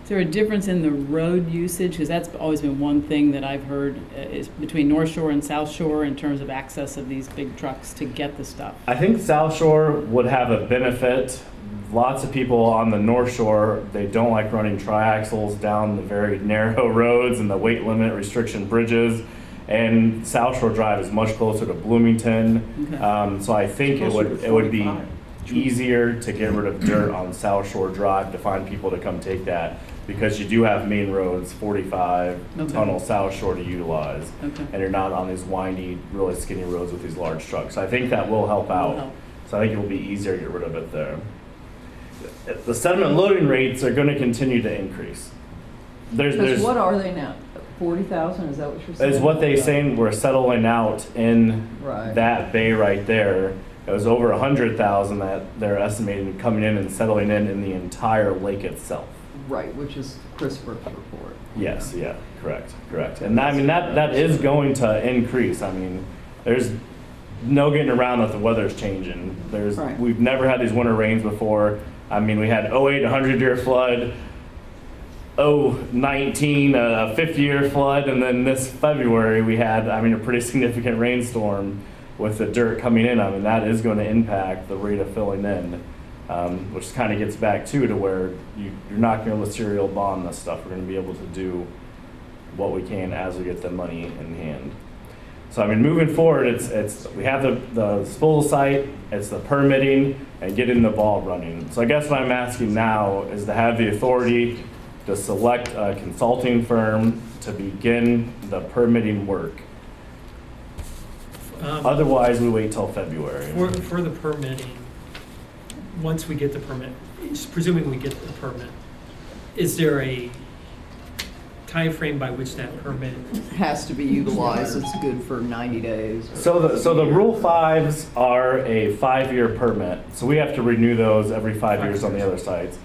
Is there a difference in the road usage? Because that's always been one thing that I've heard is between North Shore and South Shore in terms of access of these big trucks to get the stuff. I think South Shore would have a benefit. Lots of people on the North Shore, they don't like running triaxles down the very narrow roads and the weight limit restriction bridges. And South Shore Drive is much closer to Bloomington. Okay. So I think it would be easier to get rid of dirt on South Shore Drive to find people to come take that, because you do have main roads, 45, Okay. Tunnel, South Shore to utilize. Okay. And you're not on these windy, really skinny roads with these large trucks. So I think that will help out. help. So I think it will be easier to get rid of it there. The sediment loading rates are going to continue to increase. Because what are they now? 40,000, is that what you're saying? Is what they saying we're settling out in Right. that bay right there. It was over 100,000 that they're estimating coming in and settling in the entire lake itself. Right, which is Chris Burke's report. Yes, yeah, correct. And I mean, that is going to increase. I mean, there's no getting around that the weather's changing. Right. We've never had these winter rains before. I mean, we had 08, 100-year flood, 19, a 50-year flood, and then this February we had, I mean, a pretty significant rainstorm with the dirt coming in. I mean, that is going to impact the rate of filling in, which kind of gets back to where you're not going to let serial bond this stuff. We're going to be able to do what we can as we get the money in hand. So I mean, moving forward, it's we have the disposal site, it's the permitting, and getting the ball running. So I guess what I'm asking now is to have the authority to select a consulting firm to begin the permitting work. Otherwise, we wait till February. For the permitting, once we get the permit, presuming we get the permit, is there a time frame by which that permit? Has to be utilized, it's good for 90 days. So the Rule 5s are a 5-year permit. So we have to renew those every 5 years on the other sites.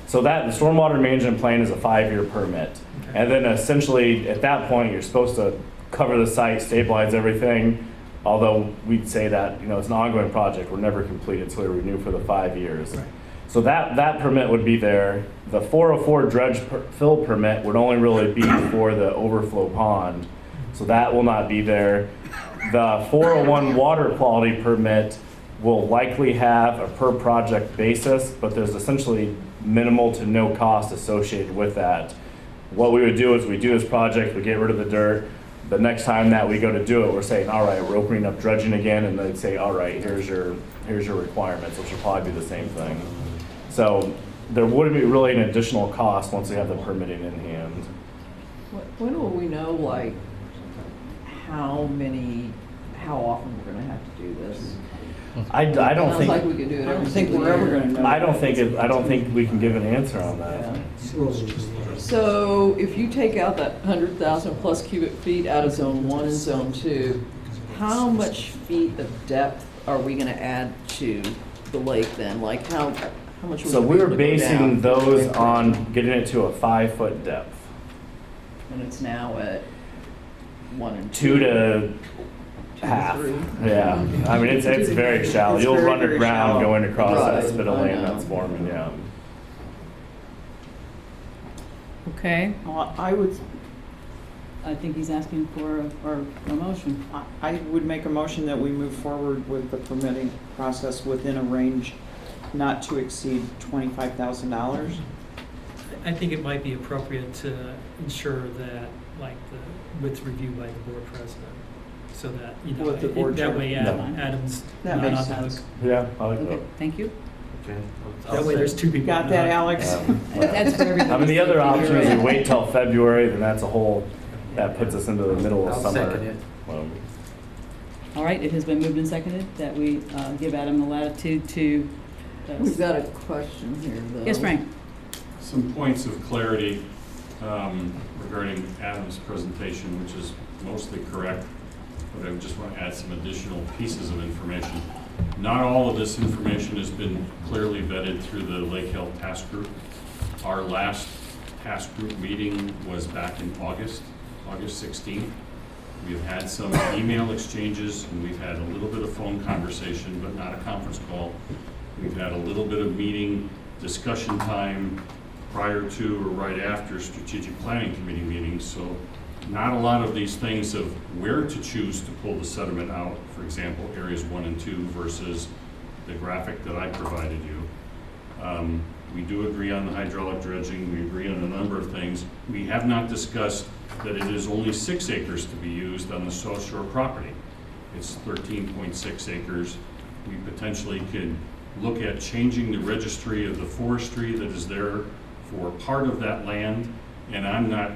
So that the stormwater management plan is a 5-year permit. Okay. And then essentially at that point, you're supposed to cover the site, stabilize everything. Although we'd say that, it's an ongoing project, we're never completed, so we renew for the 5 years. Right. So that permit would be there. The 404 dredge fill permit would only really be for the overflow pond. So that will not be there. The 401 water quality permit will likely have a per project basis, but there's essentially minimal to no cost associated with that. What we would do is we do this project, we get rid of the dirt. The next time that we go to do it, we're saying, all right, we're opening up dredging again, and they'd say, all right, here's your requirements, which will probably be the same thing. So there wouldn't be really an additional cost once we have the permitting in hand. When will we know, like, how often we're gonna have to do this? I don't Sounds think. like we could do it I don't every think single we're ever year. gonna know. I don't think we can give an answer on that. So if you take out that 100,000 plus cubic feet out of zone 1 and zone 2, how much feet of depth are we gonna add to the lake then? Like how much? So we were basing those on getting it to a 5-foot depth. And it's now at 1 and 2 to to half. 3. Yeah, I mean, it's very shallow. It's You'll very, run very aground shallow. going across that Right, spit of I land know. that's forming, yeah. Okay, Well, I think he's asking for a motion. I would make a motion that we move forward with the permitting process within a range not to exceed $25,000. I think it might be appropriate to ensure that, with review by the board president, so that, With the board that chair. way Adam's That not makes on the hook. sense. Yeah, I like Okay, that. thank you. That way there's 2 people. Got on the that, hook. Alex? That's for everybody. I mean, the other option is we wait till February, then that puts us into the middle of I'll summer. second it. All right, it has been moved and seconded that we give Adam the latitude to. We've got a question here, though. Yes, Frank? Some points of clarity regarding Adam's presentation, which is mostly correct, but I just want to add some additional pieces of information. Not all of this information has been clearly vetted through the Lake Health Task Group. Our last task group meeting was back in August 16th. We've had some email exchanges, and we've had a little bit of phone conversation, but not a conference call. We've had a little bit of meeting discussion time prior to or right after strategic planning committee meetings. So not a lot of these things of where to choose to pull the sediment out, for example, areas 1 and 2 versus the graphic that I provided you. We do agree on the hydraulic dredging. We agree on a number of things. We have not discussed that it is only 6 acres to be used on the South Shore property. It's 13.6 acres. We potentially could look at changing the registry of the forestry that is there for part of that land. And I'm not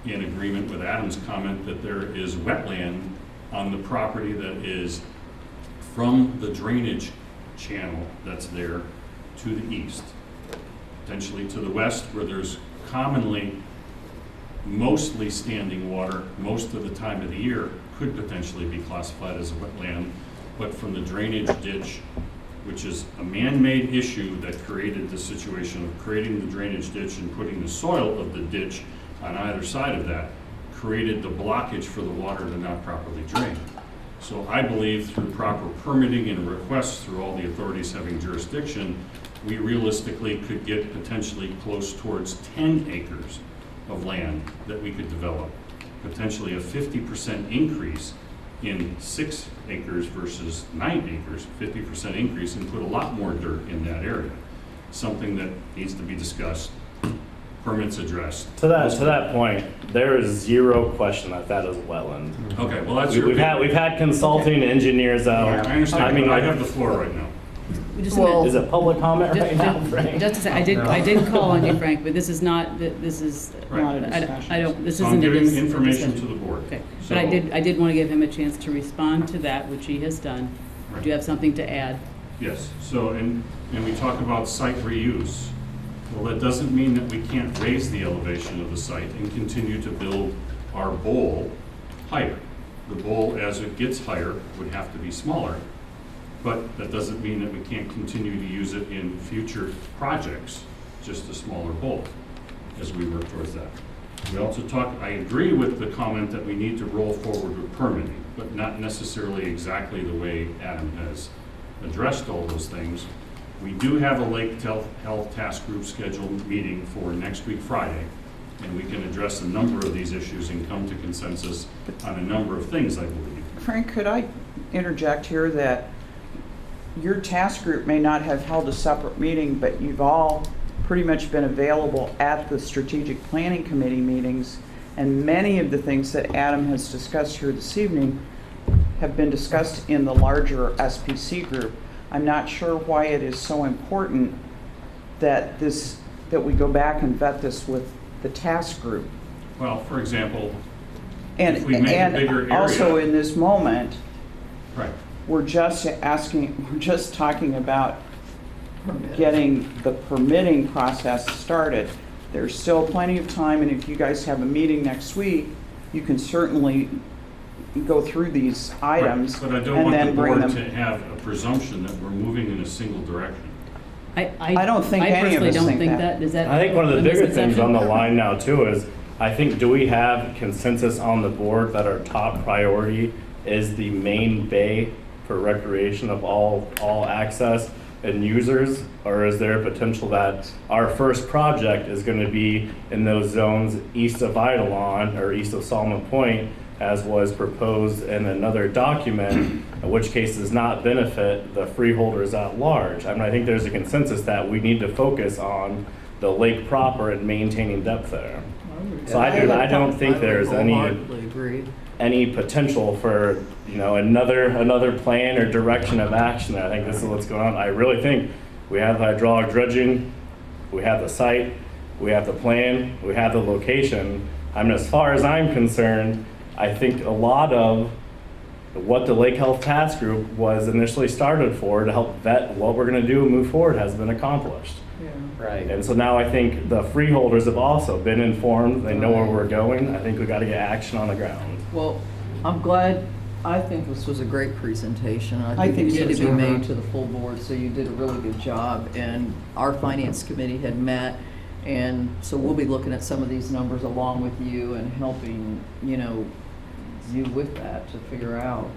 in agreement with Adam's comment that there is wetland on the property that is from the drainage channel that's there to the east. Potentially to the west, where there's commonly mostly standing water most of the time of the year, could potentially be classified as a wetland. But from the drainage ditch, which is a man-made issue that created the situation of creating the drainage ditch and putting the soil of the ditch on either side of that, created the blockage for the water to not properly drain. So I believe through proper permitting and requests through all the authorities having jurisdiction, we realistically could get potentially close towards 10 acres of land that we could develop. Potentially a 50% increase in 6 acres versus 9 acres, 50% increase, and put a lot more dirt in that area. Something that needs to be discussed, permits addressed. To that point, there is zero question that that is wetland. Okay, well, that's your We've opinion. had consulting engineers out. I understand, I mean, but I like, have the floor right now. Just a minute. is it public comment Just- right now, just- Frank? Just a second, I did call on you, Frank, but this is not, this is, Right. I don't, this So isn't I'm a giving dis- information discussion. to the board. Okay, but I did want to give him a chance to respond to that, which he has done. Right. Do you have something to add? Yes, so, and we talk about site reuse. Well, that doesn't mean that we can't raise the elevation of the site and continue to build our bowl higher. The bowl, as it gets higher, would have to be smaller, but that doesn't mean that we can't continue to use it in future projects, just a smaller bowl, as we work towards that. We also I agree with the comment that we need to roll forward with permitting, but not necessarily exactly the way Adam has addressed all those things. We do have a Lake Health Task Group scheduled meeting for next week, Friday, and we can address a number of these issues and come to consensus on a number of things, I believe. Frank, could I interject here that your task group may not have held a separate meeting, but you've all pretty much been available at the strategic planning committee meetings, and many of the things that Adam has discussed here this evening have been discussed in the larger SPC group. I'm not sure why it is so important that we go back and vet this with the task group. Well, for example, And, if we make a bigger and area. also in this moment, Right. we're just talking about getting the permitting process started. There's still plenty of time, and if you guys have a meeting next week, you can certainly go through these items But I don't and want then the bring board them. to have a presumption that we're moving in a single direction. I don't think any of us I personally don't think think that. that. Is that? I think one of the a bigger things on the misconception? line now too is, I think, do we have consensus on the board that our top priority is the main bay for recreation of all access and users? Or is there a potential that our first project is going to be in those zones east of Eidolon or east of Solomon Point, as was proposed in another document, in which case does not benefit the freeholders at large? I mean, I think there's a consensus that we need to focus on the lake proper and maintaining depth there. So I don't think there's any potential for, another plan or direction of action. I think this is what's going on. I really think we have hydraulic dredging, we have the site, we have the plan, we have the location. I mean, as far as I'm concerned, I think a lot of what the Lake Health Task Group was initially started for, to help vet what we're going to do and move forward, has been accomplished. Right. And so now I think the freeholders have also been informed, they know where we're going. I think we got to get action on the ground. Well, I'm glad, I think this was a great presentation. I I think think it so needed to be too. made to the full board, so you did a really good job. And our finance committee had met, And so we'll be looking at some of these numbers along with you and helping, you with that to figure out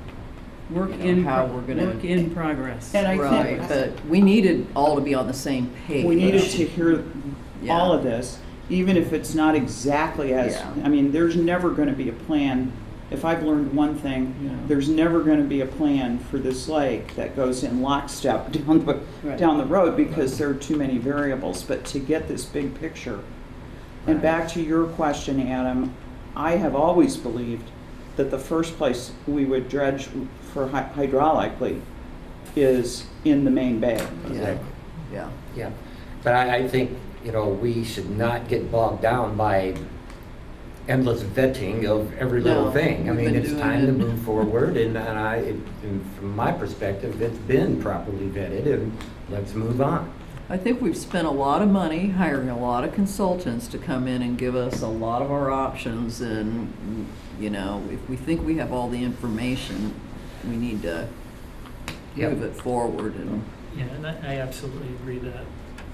Work you know, how pro- we're gonna- work in progress. And I right. think But we needed all to be on the same page. we needed to hear Yeah. all of this, even if it's not exactly as, Yeah. I mean, there's never gonna be a plan. If I've learned one thing, Yeah. there's never gonna be a plan for this lake that goes in lockstep Right. down the road because there are too many variables. But to get this big picture, and back to your question, Adam, I have always believed that the first place we would dredge for hydraulically is in the main bay. Yeah. Yeah. Yeah, but I think, we should not get bogged down by endless vetting of every little No, thing. I we've mean, been it's doing time to it. move forward, and from my perspective, it's been properly vetted, and let's move on. I think we've spent a lot of money hiring a lot of consultants to come in and give us a lot of our options. And, if we think we have all the information, we need to Yep. move it forward. And Yeah, and I absolutely agree that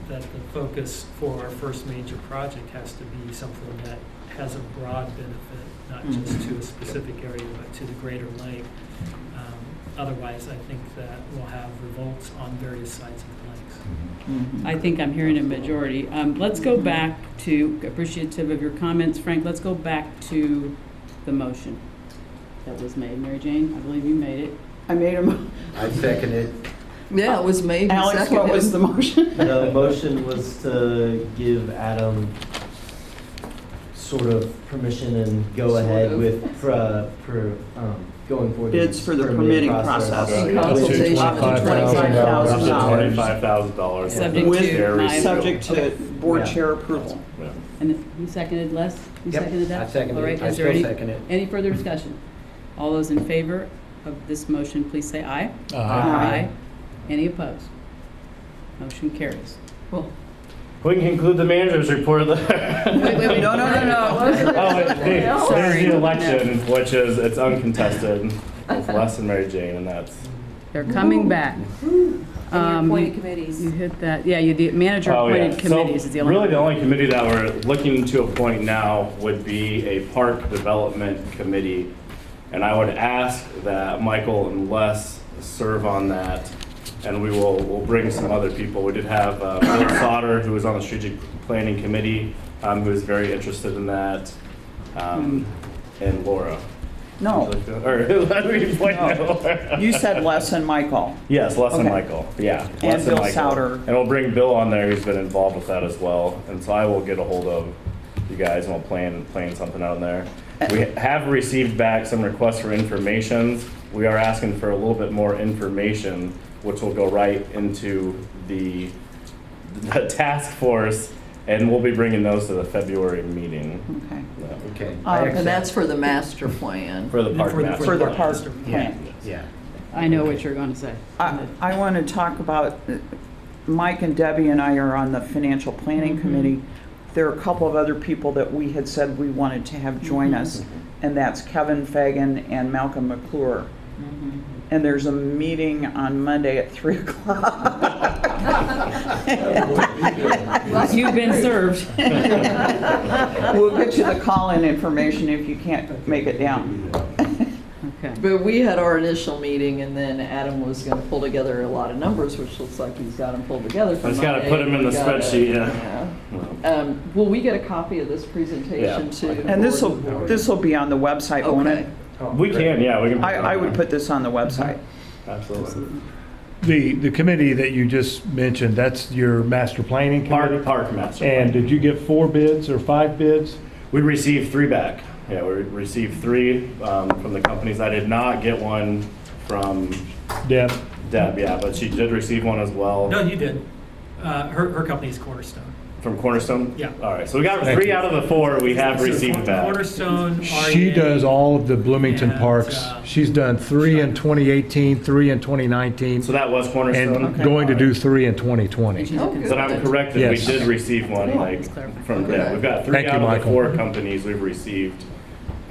the focus for our first major project has to be something that has a broad benefit, not just to a specific area, but to the greater lake. Otherwise, I think that we'll have revolts on various sides of the lakes. I think I'm hearing a majority. Let's go back to, appreciative of your comments, Frank, let's go back to the motion that was made. Mary Jane, I believe you made it. I made a, I second it. yeah, it was made. and Alex, what was the seconded. motion? The motion was to give Adam sort of permission and go Sort ahead of. with, going forward. Bids for the permitting process. In Yeah. consultation Up to with the $25,000. $25,000. Subject With, to my- subject to board Yeah. chair approval. Yeah. And you seconded, Les? You Yep, seconded that? I seconded All right, it. I is there still any- second it. Any further discussion? All those in favor of this motion, please say aye. Aye. Any opposed? Motion carries. Well, We can conclude the manager's report there. wait. No. Oh, wait, there's Sorry. the election, which is, it's uncontested with Les and Mary Jane, and that's. They're coming back. And your appointed You committees. hit that, yeah, you did, manager Oh, yeah. appointed committees is the only. Really, the only committee that we're looking to appoint now would be a park development committee. And I would ask that Michael and Les serve on that, and we'll bring some other people. We did have Bill Sauter, who was on the strategic planning committee, who is very interested in that, and Laura. No, Or, let me point No. out. you said Les and Michael. Yes, Les and Okay. Michael, yeah. And Les Bill Michael. Sauter. And we'll bring Bill on there, who's been involved with that as well. And so I will get a hold of you guys and we'll plan something out in there. We have received back some requests for information. We are asking for a little bit more information, which will go right into the task force, and we'll be bringing those to the February meeting. Okay. Yeah. Okay. and that's for the master plan. For the park For the- master. For the plan. park Yeah. plan. Yeah. I know what you're going to say. I want to talk about, Mike and Debbie and I are on the financial planning committee. There are a couple of other people that we had said we wanted to have join us, and that's Kevin Fagan and Malcolm McClure. And there's a meeting on Monday at 3 o'clock. You've been served. We'll get you the call-in information if you can't make it down. Okay. But we had our initial meeting, and then Adam was going to pull together a lot of numbers, which looks like he's got them pulled together. I just gotta put them in the spreadsheet, yeah. Will we get a copy of this presentation too? And this will be on the website, won't it? We can, yeah, we can. I would put this on the website. Absolutely. The committee that you just mentioned, that's your master planning committee? Park master. And did you get 4 bids or 5 bids? We received 3 back. Yeah, we received 3 from the companies. I did not get one from Deb? Deb, yeah, but she did receive one as well. No, you did. Her company's Cornerstone. From Cornerstone? Yeah. All right, so we got Thank 3 you. out of the 4 we have received back. Cornerstone, She REA. does all of the Bloomington And, parks. She's done 3 in 2018, 3 in 2019, So that was Cornerstone? and going to do 3 in 2020. So I'm corrected, we Yes. did receive one, like, from Deb. We've got 3 Thank you, out of the Michael. 4 companies we've received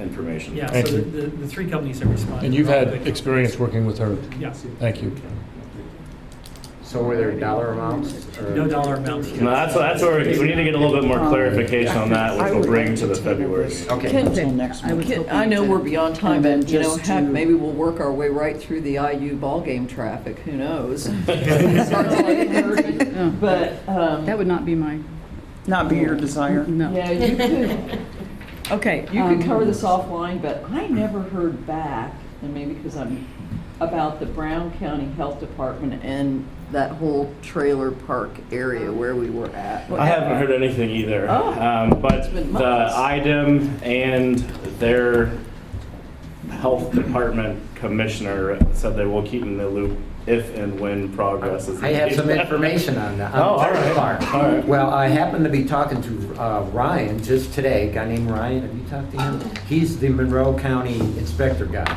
information. Yeah, Thank so you. the 3 companies have responded. And you've They're all had good experience working with her. companies. Yeah. Thank you. So were there dollar amounts? or- No dollar amounts. No, that's where we need to get a little bit more clarification on that, which we'll bring to the February meeting. Okay. Until next I month. was I know we're beyond time, And then but, you know, just heck, to- maybe we'll work our way right through the IU ballgame traffic, who knows? But, That would not be my, Not be your desire? no. yeah, you could, Okay. you could cover this offline, but I never heard back, and maybe because I'm, about the Brown County Health Department and that whole trailer park area where we were at. I haven't heard anything either. Oh. But It's been the months. IDEM and their health department commissioner said they will keep in the loop if and when progress is I have made. some information on that. Oh, all right. Park. All right. Well, I happened to be talking to Ryan just today, a guy named Ryan. Have you talked to him? He's the Monroe County inspector guy.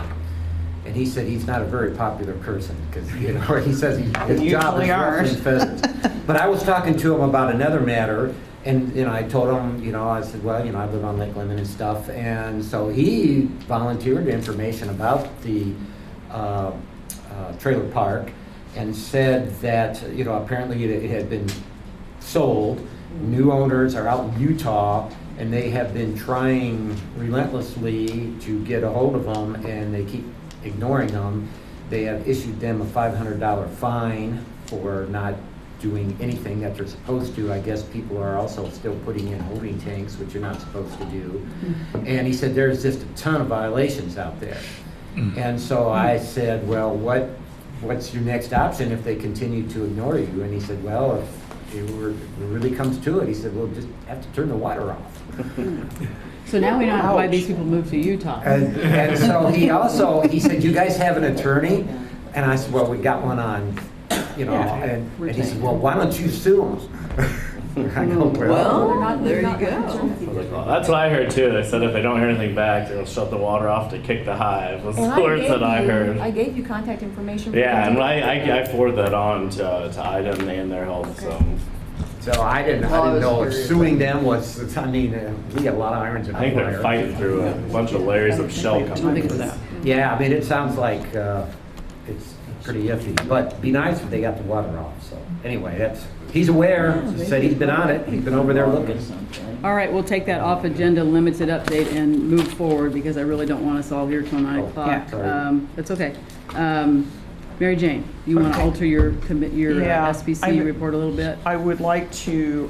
And he said he's not a very popular person because, you know, he says his job is Usually are. ruffling feathers. But I was talking to him about another matter, and, you know, I told him, you know, I said, well, you know, I live on Lake Lemon and stuff. And so he volunteered information about the trailer park and said that, you know, apparently it had been sold. New owners are out in Utah, and they have been trying relentlessly to get a hold of them, and they keep ignoring them. They have issued them a $500 fine for not doing anything that they're supposed to. I guess people are also still putting in holding tanks, which you're not supposed to do. And he said there's just a ton of violations out there. And so I said, well, what's your next option if they continue to ignore you? And he said, well, if it really comes to it, he said, we'll just have to turn the water off. So now we know why these people moved to Utah. And so he said, you guys have an attorney? And I said, well, we got one on, you know, and he said, well, why don't you sue them? I go, Well, there you go. Well, that's what I heard too. They said if they don't hear anything back, they'll shut the water off to kick the hive. Was the And words that I heard. I gave you contact information. for Yeah, and them. I forwarded that on to IDEM and their health. So I didn't know if suing them was, I mean, we got a lot of irons in the I think they're fire. fighting through a bunch of layers of shell companies. Yeah, I mean, it sounds like it's pretty iffy, but it'd be nice if they got the water off, so, anyway, he's aware, said he's been on it, he's been over there looking. All right, we'll take that off agenda, limited update, and move forward, because I really don't want us all here till 9 o'clock. sorry. That's okay. Mary Jane, you want to alter your Yeah, SPC report a little bit? I would like to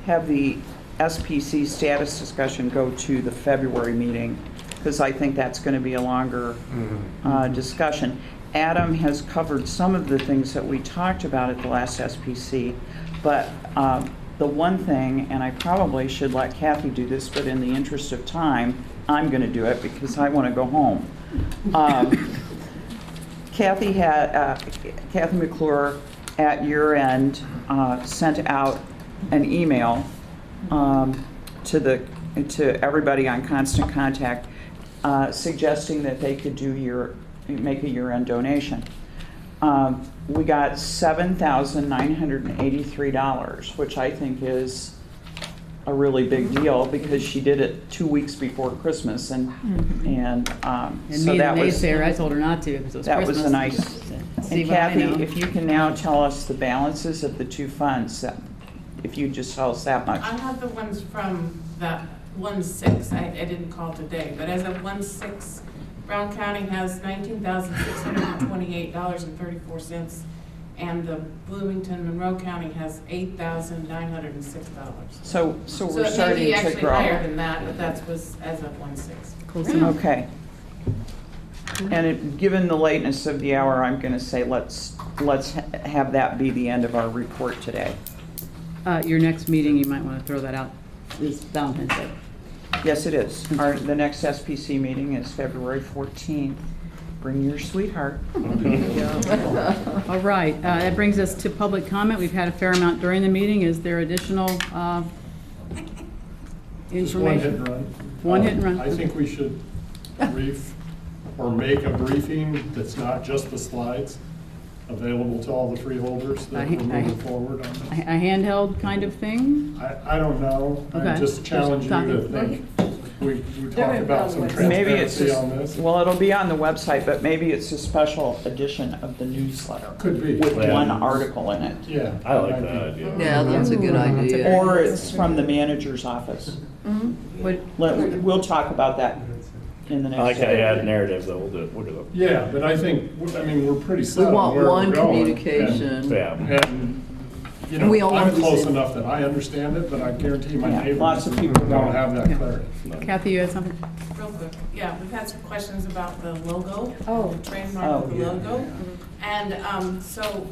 have the SPC status discussion go to the February meeting, because I think that's going to be a longer discussion. Adam has covered some of the things that we talked about at the last SPC, but the one thing, and I probably should let Kathy do this, but in the interest of time, I'm going to do it because I want to go home. Kathy McClure at year end sent out an email to everybody on Constant Contact suggesting that they could make a year-end donation. We got $7,983, which I think is a really big deal because she did it 2 weeks before Christmas, and And so me, the that was naysayer, I told her not to because it was that Christmas. was a nice. See And what I Kathy, know. if you can now tell us the balances of the two funds, if you just tell us that much. I have the ones from that 1/6, I didn't call today, but as of 1/6, Brown County has $19,628.34, and the Bloomington Monroe County has $8,906. So we're So it may starting be to actually grow. higher than that, but that was as of 1/6. Okay. And given the lateness of the hour, I'm going to say let's have that be the end of our report today. Your next meeting, you might want to throw that out, is Valentine's Day. Yes, it is. The next SPC meeting is February 14th. Bring your sweetheart. All right, that brings us to public comment. We've had a fair amount during the meeting. Is there additional Just one hit and information? run. One hit and run. I think we should brief or make a briefing that's not just the slides available to all the freeholders that we're moving forward on this. A handheld kind of thing? I don't know. I Okay. just challenge you to think we talk about some Maybe it's transparency just, on this. well, it'll be on the website, but maybe it's a special edition of the newsletter. Could be. With Yeah. one article in it. Yeah. I like that idea. Yeah, that's a good idea. Or it's from the manager's office. We'll talk about that in the next. I like how you add narrative, though, we'll do it. Yeah, but I think, I mean, we're pretty We set on want where we're one going. communication. Yeah. And, you And we all know, want I'm the close same- enough that I understand it, but I guarantee my Yeah, neighbors lots of people don't have that Yeah. clarity. Kathy, you had something? Real quick, yeah, we've had some questions about the logo. Oh. The trademark Oh, of the yeah. logo. And so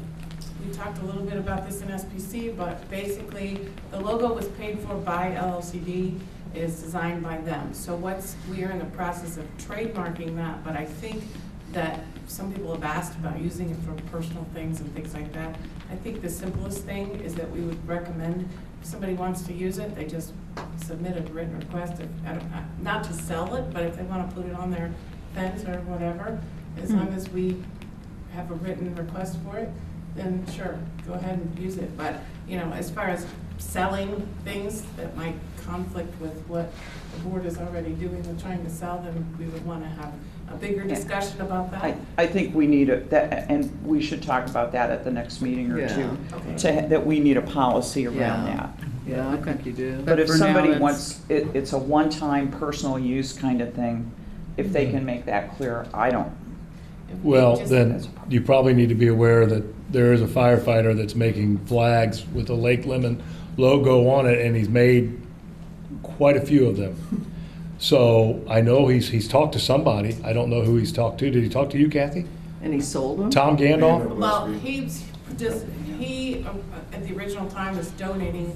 we talked a little bit about this in SPC, but basically, the logo was paid for by LLCD, is designed by them. So we are in the process of trademarking that, but I think that some people have asked about using it for personal things and things like that. I think the simplest thing is that we would recommend, if somebody wants to use it, they just submit a written request, not to sell it, but if they want to put it on their fence or whatever, as long as we have a written request for it, then sure, go ahead and use it. But, you know, as far as selling things that might conflict with what the board is already doing and trying to sell, then we would want to have a bigger discussion about that. I think we need and we should talk about that at the next meeting or Yeah. two. Okay. That we need a policy around Yeah. that. Yeah, I think you do. But if for now, somebody that's- wants, it's a one-time personal use kind of thing, if they can make that clear, I don't. If we Well, just- then you probably need to be aware that there is a firefighter that's making flags with a Lake Lemon logo on it, and he's made quite a few of them. So I know he's talked to somebody. I don't know who he's talked to. Did he talk to you, Kathy? And he sold them? Tom Gandolf? Well, he, at the original time, was donating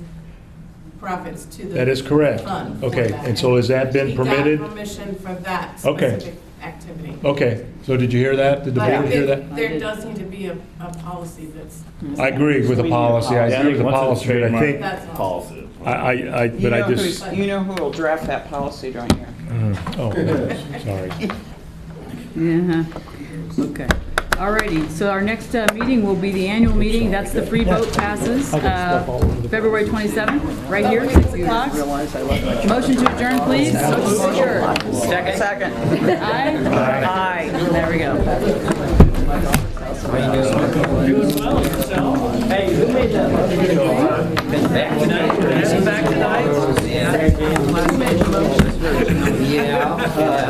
profits to the. That is correct. Fund for Okay, that. and so has that been permitted? He got permission for that Okay. specific activity. Okay, so did you hear that? Did the But board hear that? there does need to be a policy that's. I agree with the We need a policy. I policy. agree with the policy, but I think, That's all. Policy. but I just, You know who will draft that policy, don't you? oh, sorry. Yeah, okay. Alrighty, so our next meeting will be the annual meeting. That's the free boat passes, February 27th, right here, 6 o'clock. Realize I left my. Motion to adjourn, please. Second. Aye? Aye. There we go. Hey, who made that? Back tonight? Is he back tonight? Yeah.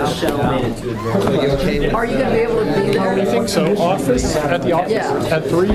Michelle made it to adjourn. Are you gonna be able to be there? So office, at the office, Yeah. at 3?